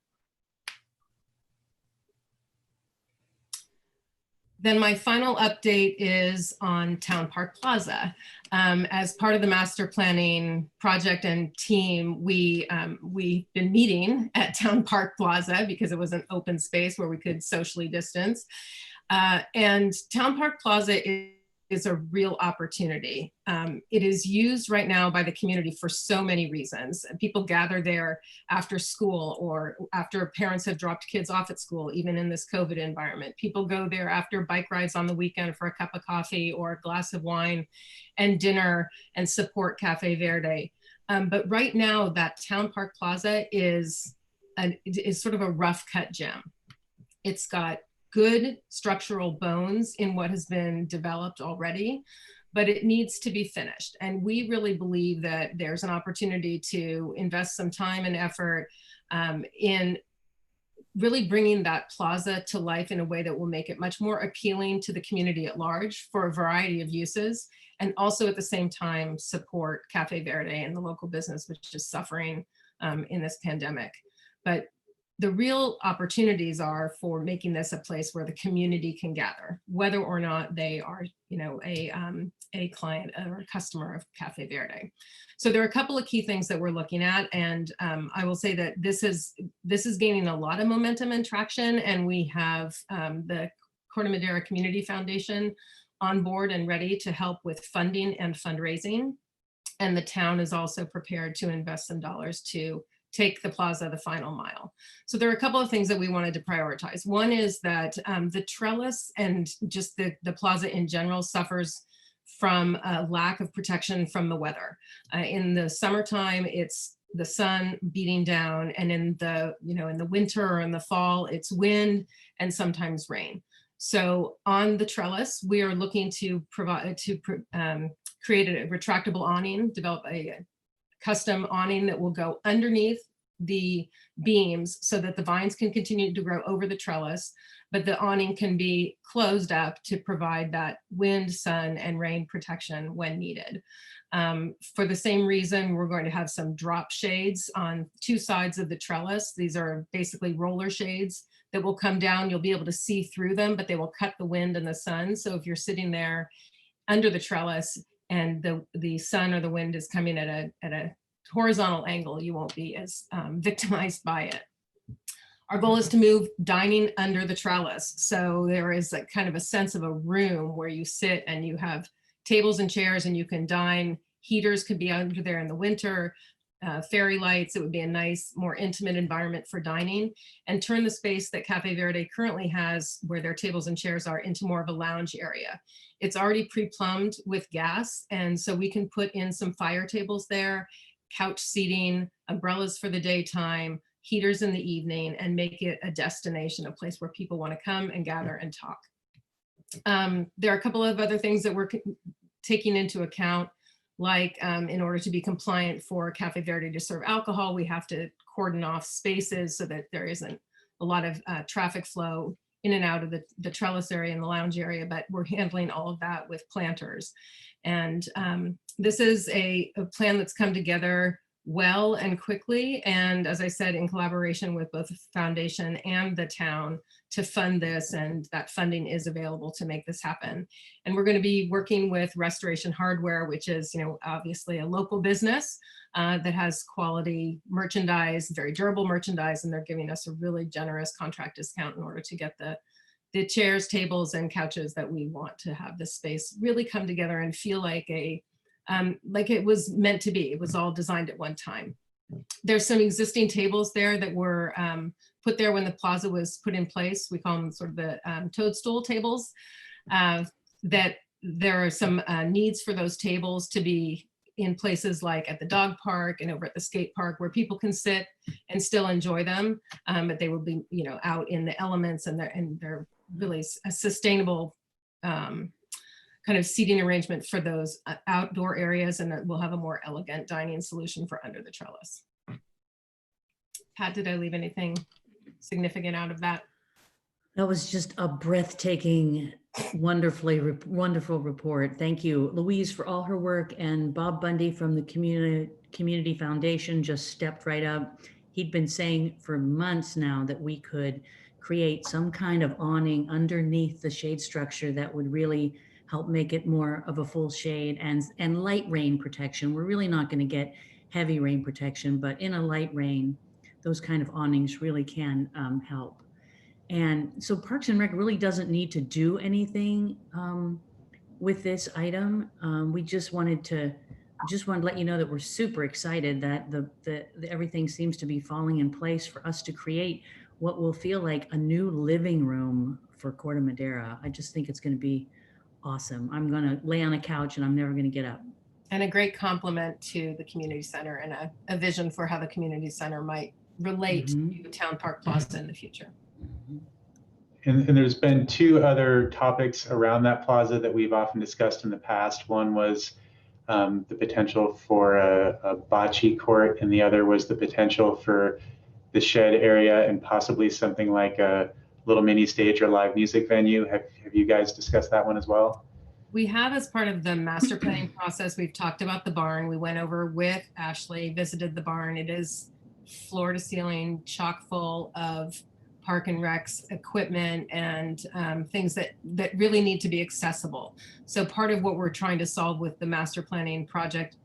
Then my final update is on Town Park Plaza. As part of the master planning project and team, we've been meeting at Town Park Plaza because it was an open space where we could socially distance. And Town Park Plaza is a real opportunity. It is used right now by the community for so many reasons. People gather there after school or after parents have dropped kids off at school, even in this COVID environment. People go there after bike rides on the weekend for a cup of coffee or a glass of wine and dinner and support Cafe Verde. But right now that Town Park Plaza is sort of a rough cut gem. It's got good structural bones in what has been developed already, but it needs to be finished. And we really believe that there's an opportunity to invest some time and effort in really bringing that plaza to life in a way that will make it much more appealing to the community at large for a variety of uses, and also at the same time support Cafe Verde and the local business, which is suffering in this pandemic. But the real opportunities are for making this a place where the community can gather, whether or not they are, a client or a customer of Cafe Verde. So there are a couple of key things that we're looking at, and I will say that this is gaining a lot of momentum and traction, and we have the Corte Madera Community Foundation on board and ready to help with funding and fundraising, and the town is also prepared to invest some dollars to take the plaza the final mile. So there are a couple of things that we wanted to prioritize. One is that the trellis and just the plaza in general suffers from a lack of protection from the weather. In the summertime, it's the sun beating down, and in the winter or in the fall, it's wind and sometimes rain. So on the trellis, we are looking to create a retractable awning, develop a custom awning that will go underneath the beams so that the vines can continue to grow over the trellis, but the awning can be closed up to provide that wind, sun, and rain protection when needed. For the same reason, we're going to have some drop shades on two sides of the trellis. These are basically roller shades that will come down. You'll be able to see through them, but they will cut the wind and the sun. So if you're sitting there under the trellis and the sun or the wind is coming at a horizontal angle, you won't be as victimized by it. Our goal is to move dining under the trellis. So there is a kind of a sense of a room where you sit and you have tables and chairs and you can dine. Heaters could be under there in the winter, fairy lights. It would be a nice, more intimate environment for dining, and turn the space that Cafe Verde currently has where their tables and chairs are into more of a lounge area. It's already pre-plumbed with gas, and so we can put in some fire tables there, couch seating, umbrellas for the daytime, heaters in the evening, and make it a destination, a place where people want to come and gather and talk. There are a couple of other things that we're taking into account, like in order to be compliant for Cafe Verde to serve alcohol, we have to cordon off spaces so that there isn't a lot of traffic flow in and out of the trellis area and the lounge area, but we're handling all of that with planters. And this is a plan that's come together well and quickly, and as I said, in collaboration with both the foundation and the town to fund this, and that funding is available to make this happen. And we're going to be working with Restoration Hardware, which is, obviously a local business that has quality merchandise, very durable merchandise, and they're giving us a really generous contract discount in order to get the chairs, tables, and couches that we want to have this space really come together and feel like like it was meant to be. It was all designed at one time. There's some existing tables there that were put there when the plaza was put in place. We call them sort of the Toadstool Tables. That there are some needs for those tables to be in places like at the dog park and over at the skate park where people can sit and still enjoy them, but they will be, out in the elements, and they're really a sustainable kind of seating arrangement for those outdoor areas, and we'll have a more elegant dining solution for under the trellis. Pat, did I leave anything significant out of that? That was just a breathtaking, wonderful report. Thank you, Louise, for all her work, and Bob Bundy from the Community Foundation just stepped right up. He'd been saying for months now that we could create some kind of awning underneath the shade structure that would really help make it more of a full shade and light rain protection. We're really not going to get heavy rain protection, but in a light rain, those kind of awnings really can help. And so Parks and Rec really doesn't need to do anything with this item. We just wanted to let you know that we're super excited that everything seems to be falling in place for us to create what will feel like a new living room for Corte Madera. I just think it's going to be awesome. I'm going to lay on a couch and I'm never going to get up. And a great compliment to the community center, and a vision for how the community center might relate to Town Park Plaza in the future. And there's been two other topics around that plaza that we've often discussed in the past. One was the potential for a bocce court, and the other was the potential for the shed area and possibly something like a little mini stage or live music venue. Have you guys discussed that one as well? We have, as part of the master planning process, we've talked about the barn. We went over with Ashley, visited the barn. It is floor to ceiling, chock full of Park and Rec's equipment and things that really need to be accessible. So part of what we're trying to solve with the master planning project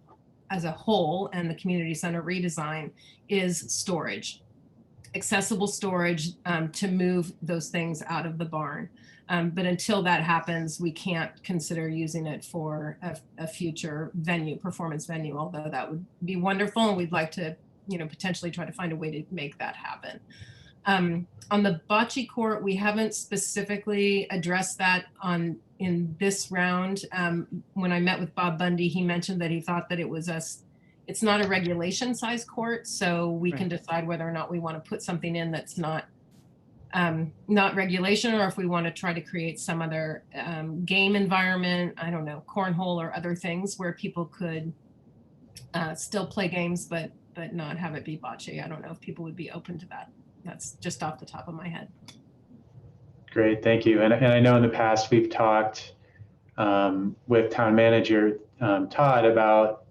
as a whole and the community center redesign is storage. Accessible storage to move those things out of the barn. But until that happens, we can't consider using it for a future venue, performance venue, although that would be wonderful. And we'd like to, potentially try to find a way to make that happen. On the Bocce Court, we haven't specifically addressed that in this round. When I met with Bob Bundy, he mentioned that he thought that it's not a regulation size court, so we can decide whether or not we want to put something in that's not regulation, or if we want to try to create some other game environment, I don't know, cornhole or other things where people could still play games, but not have it be bocce. I don't know if people would be open to that. That's just off the top of my head. Great, thank you. And I know in the past we've talked with town manager Todd about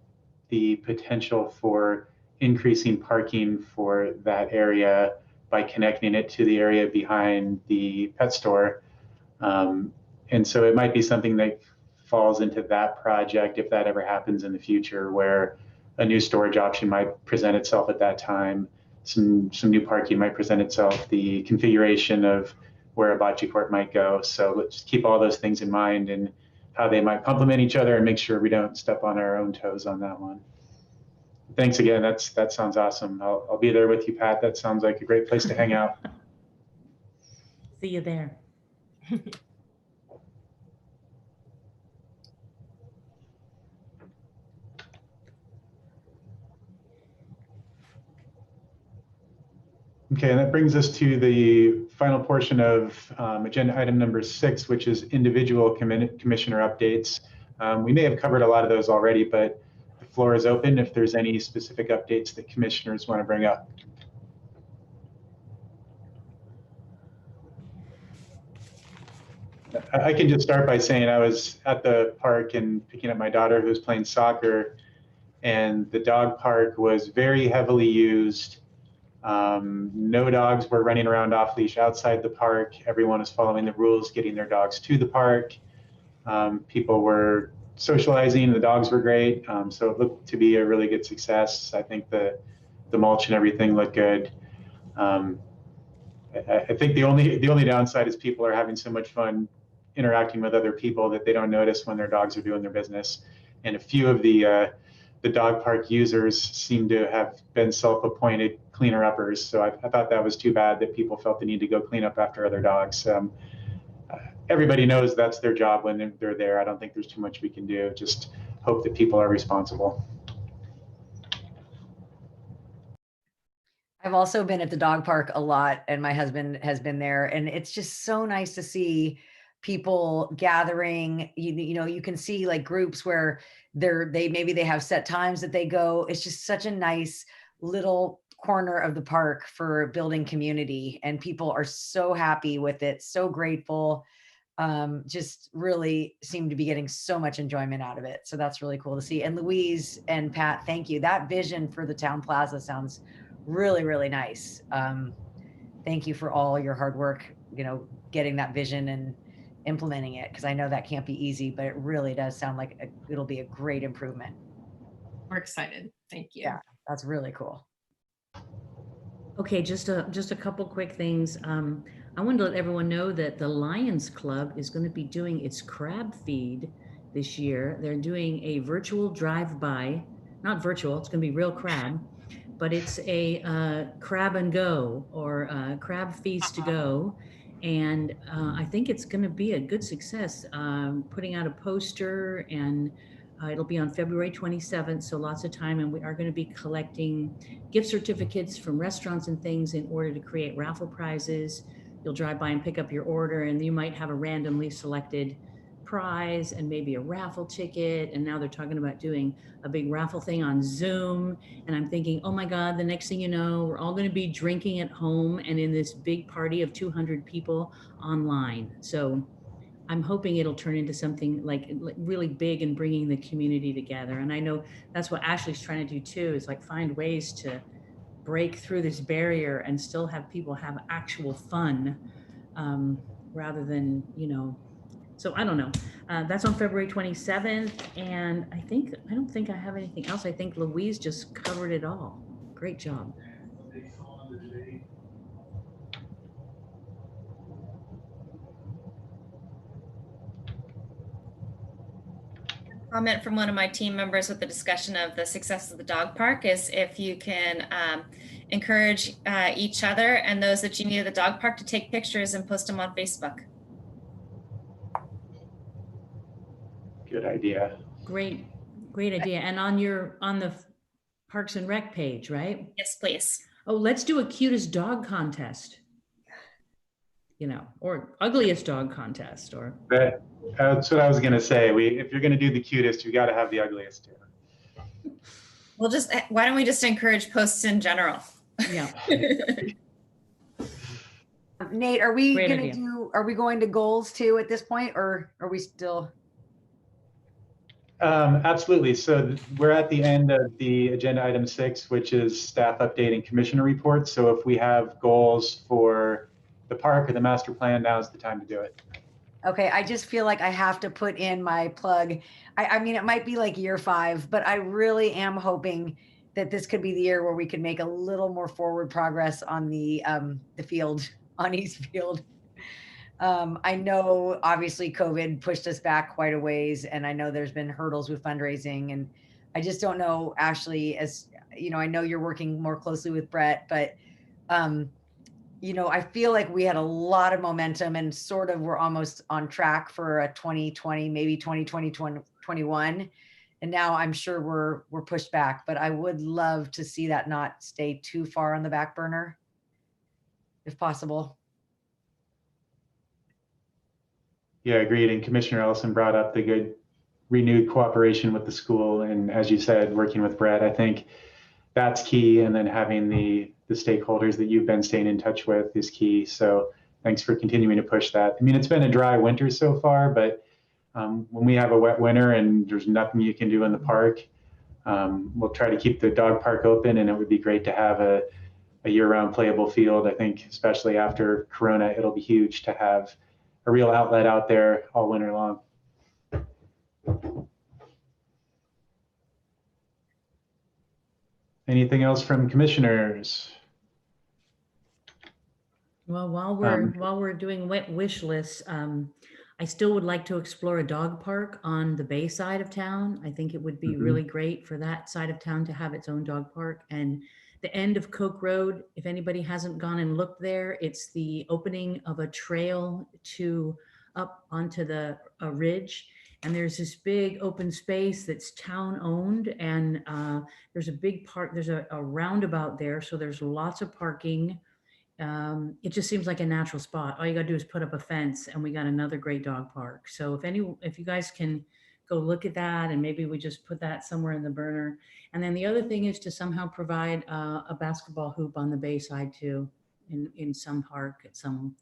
the potential for increasing parking for that area by connecting it to the area behind the pet store. And so it might be something that falls into that project if that ever happens in the future, where a new storage option might present itself at that time. Some new parking might present itself, the configuration of where a bocce court might go. So let's keep all those things in mind and how they might complement each other and make sure we don't step on our own toes on that one. Thanks again. That sounds awesome. I'll be there with you, Pat. That sounds like a great place to hang out. See you there. Okay, and that brings us to the final portion of agenda item number 6, which is individual commissioner updates. We may have covered a lot of those already, but the floor is open if there's any specific updates that commissioners want to bring up. I can just start by saying I was at the park and picking up my daughter who was playing soccer, and the dog park was very heavily used. No dogs were running around off leash outside the park. Everyone was following the rules, getting their dogs to the park. People were socializing, the dogs were great. So it looked to be a really good success. I think the mulch and everything looked good. I think the only downside is people are having so much fun interacting with other people that they don't notice when their dogs are doing their business. And a few of the dog park users seem to have been self-appointed cleaner-uppers. So I thought that was too bad that people felt the need to go clean up after other dogs. Everybody knows that's their job when they're there. I don't think there's too much we can do. Just hope that people are responsible. I've also been at the dog park a lot, and my husband has been there, and it's just so nice to see people gathering. You know, you can see like groups where maybe they have set times that they go. It's just such a nice little corner of the park for building community, and people are so happy with it, so grateful. Just really seem to be getting so much enjoyment out of it. So that's really cool to see. And Louise and Pat, thank you. That vision for the town plaza sounds really, really nice. Thank you for all your hard work, you know, getting that vision and implementing it, because I know that can't be easy, but it really does sound like it'll be a great improvement. We're excited. Thank you. Yeah, that's really cool. Okay, just a couple quick things. I wanted to let everyone know that the Lions Club is going to be doing its crab feed this year. They're doing a virtual drive-by, not virtual, it's going to be real crab, but it's a crab and go, or crab feast to go. And I think it's going to be a good success. Putting out a poster, and it'll be on February 27th, so lots of time. And we are going to be collecting gift certificates from restaurants and things in order to create raffle prizes. You'll drive by and pick up your order, and you might have a randomly selected prize and maybe a raffle ticket. And now they're talking about doing a big raffle thing on Zoom. And I'm thinking, oh my God, the next thing you know, we're all going to be drinking at home and in this big party of 200 people online. So I'm hoping it'll turn into something like really big and bringing the community together. And I know that's what Ashley's trying to do too, is like find ways to break through this barrier and still have people have actual fun, rather than, you know, so I don't know. That's on February 27th. And I don't think I have anything else. I think Louise just covered it all. Great job. Comment from one of my team members with the discussion of the success of the dog park is if you can encourage each other and those that you meet at the dog park to take pictures and post them on Facebook. Good idea. Great idea. And on the Parks and Rec page, right? Yes, please. Oh, let's do a cutest dog contest, you know, or ugliest dog contest, or. That's what I was going to say. If you're going to do the cutest, you got to have the ugliest too. We'll just, why don't we just encourage posts in general? Yeah. Nate, are we Great going idea. are we going to goals too at this point, or are we still? Absolutely. So we're at the end of the agenda item 6, which is staff update and commissioner reports. So if we have goals for the park or the master plan, now's the time to do it. Okay, I just feel like I have to put in my plug. I mean, it might be like year 5, but I really am hoping that this could be the year where we could make a little more forward progress on the field, on East Field. I know obviously COVID pushed us back quite a ways, and I know there's been hurdles with fundraising, and I just don't know, Ashley, as you know, I know you're working more closely with Brett, but you know, I feel like we had a lot of momentum and sort of we're almost on track for a 2020, maybe 2020, 2021. And now I'm sure we're pushed back, but I would love to see that not stay too far on the back burner, if possible. Yeah, agreed. And Commissioner Ellison brought up the good renewed cooperation with the school. And as you said, working with Brett, I think that's key. And then having the stakeholders that you've been staying in touch with is key. So thanks for continuing to push that. I mean, it's been a dry winter so far, but when we have a wet winter and there's nothing you can do in the park, we'll try to keep the dog park open, and it would be great to have a year-round playable field. I think especially after Corona, it'll be huge to have a real outlet out there all winter long. Anything else from commissioners? Well, while we're doing wet wish lists, I still would like to explore a dog park on the bay side of town. I think it would be really great for that side of town to have its own dog park. And the end of Coke Road, if anybody hasn't gone and looked there, it's the opening of a trail to up onto the ridge. And there's this big open space that's town owned, and there's a big park, there's a roundabout there. So there's lots of parking. It just seems like a natural spot. All you gotta do is put up a fence and we got another great dog park. So if you guys can go look at that, and maybe we just put that somewhere in the burner. And then the other thing is to somehow provide a basketball hoop on the bay side too, in some park at some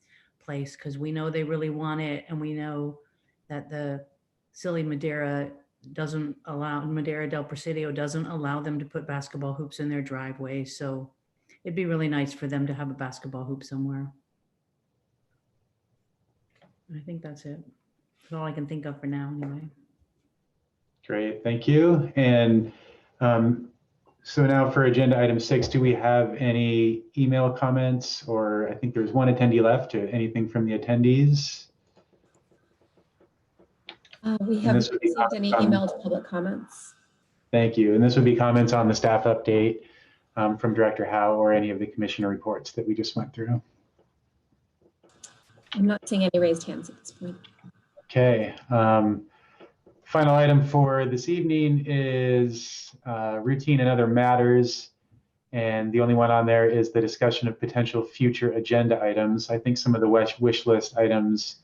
place, because we know they really want it. And we know that the silly Madera del Presidio doesn't allow them to put basketball hoops in their driveway. So it'd be really nice for them to have a basketball hoop somewhere. I think that's it. That's all I can think of for now anyway. Great, thank you. And so now for agenda item 6, do we have any email comments? Or I think there's one attendee left. Anything from the attendees? We haven't received any emailed public comments. Thank you. And this would be comments on the staff update from Director Howe or any of the commissioner reports that we just went through. I'm not seeing any raised hands at this point. Okay. Final item for this evening is routine and other matters. And the only one on there is the discussion of potential future agenda items. I think some of the wish list items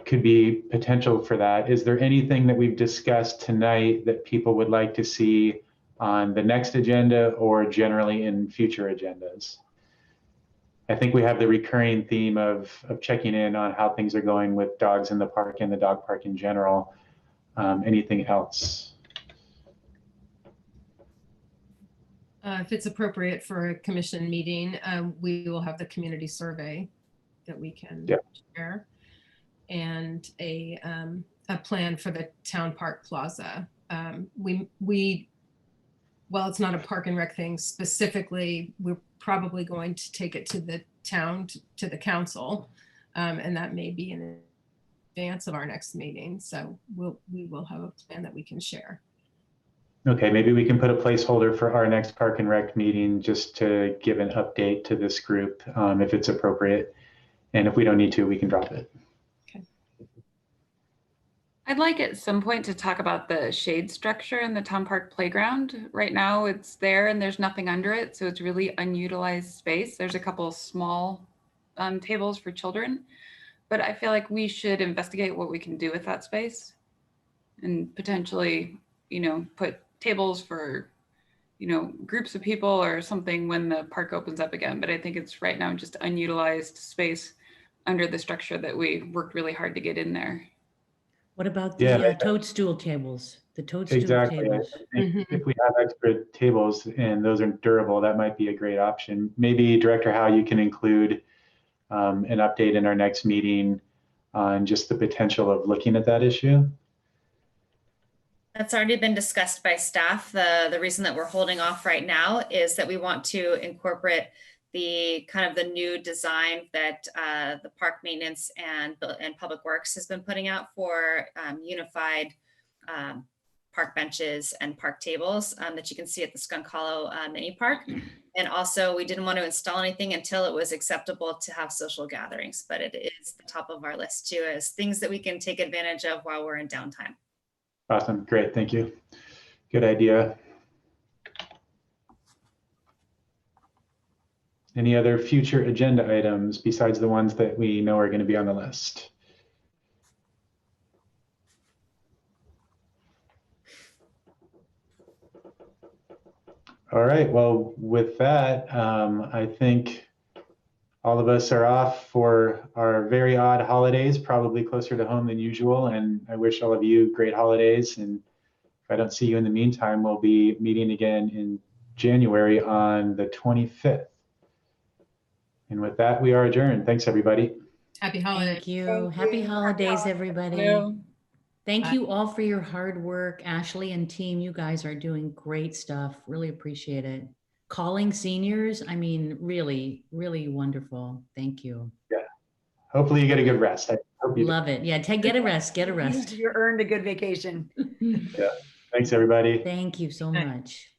could be potential for that. Is there anything that we've discussed tonight that people would like to see on the next agenda or generally in future agendas? I think we have the recurring theme of checking in on how things are going with dogs in the park and the dog park in general. Anything else? If it's appropriate for a commission meeting, we will have the community survey that we can share, and a plan for the town park plaza. Well, it's not a park and rec thing specifically, we're probably going to take it to the town, to the council, and that may be in advance of our next meeting. So we will have a plan that we can share. Okay, maybe we can put a placeholder for our next park and rec meeting just to give an update to this group if it's appropriate. And if we don't need to, we can drop it. I'd like at some point to talk about the shade structure in the town park playground. Right now it's there and there's nothing under it. So it's really unutilized space. There's a couple small tables for children, but I feel like we should investigate what we can do with that space and potentially, you know, put tables for, you know, groups of people or something when the park opens up again. But I think it's right now just unutilized space under the structure that we worked really hard to get in there. What about the Yeah, toadstool tables? The toadstool exactly. tables. I think if we have extra tables and those are durable, that might be a great option. Maybe Director Howe, you can include an update in our next meeting on just the potential of looking at that issue. That's already been discussed by staff. The reason that we're holding off right now is that we want to incorporate the kind of the new design that the park maintenance and public works has been putting out for unified park benches and park tables that you can see at the Skunk Hollow mini park. And also we didn't want to install anything until it was acceptable to have social gatherings, but it is the top of our list too, as things that we can take advantage of while we're in downtime. Awesome, great, thank you. Good idea. Any other future agenda items besides the ones that we know are going to be on the list? All right, well, with that, I think all of us are off for our very odd holidays, probably closer to home than usual. And I wish all of you great holidays. And if I don't see you in the meantime, we'll be meeting again in January on the 25th. And with that, we are adjourned. Thanks, everybody. Happy holidays. Thank you. Happy holidays, everybody. Thank you all for your hard work. Ashley and team, you guys are doing great stuff. Really appreciate it. Calling seniors, I mean, really, really wonderful. Thank you. Yeah. Hopefully you get a good rest. I hope you Love it. Yeah, get a rest, get a rest. You earned a good vacation. do. Yeah. Thanks, everybody. Thank you so much.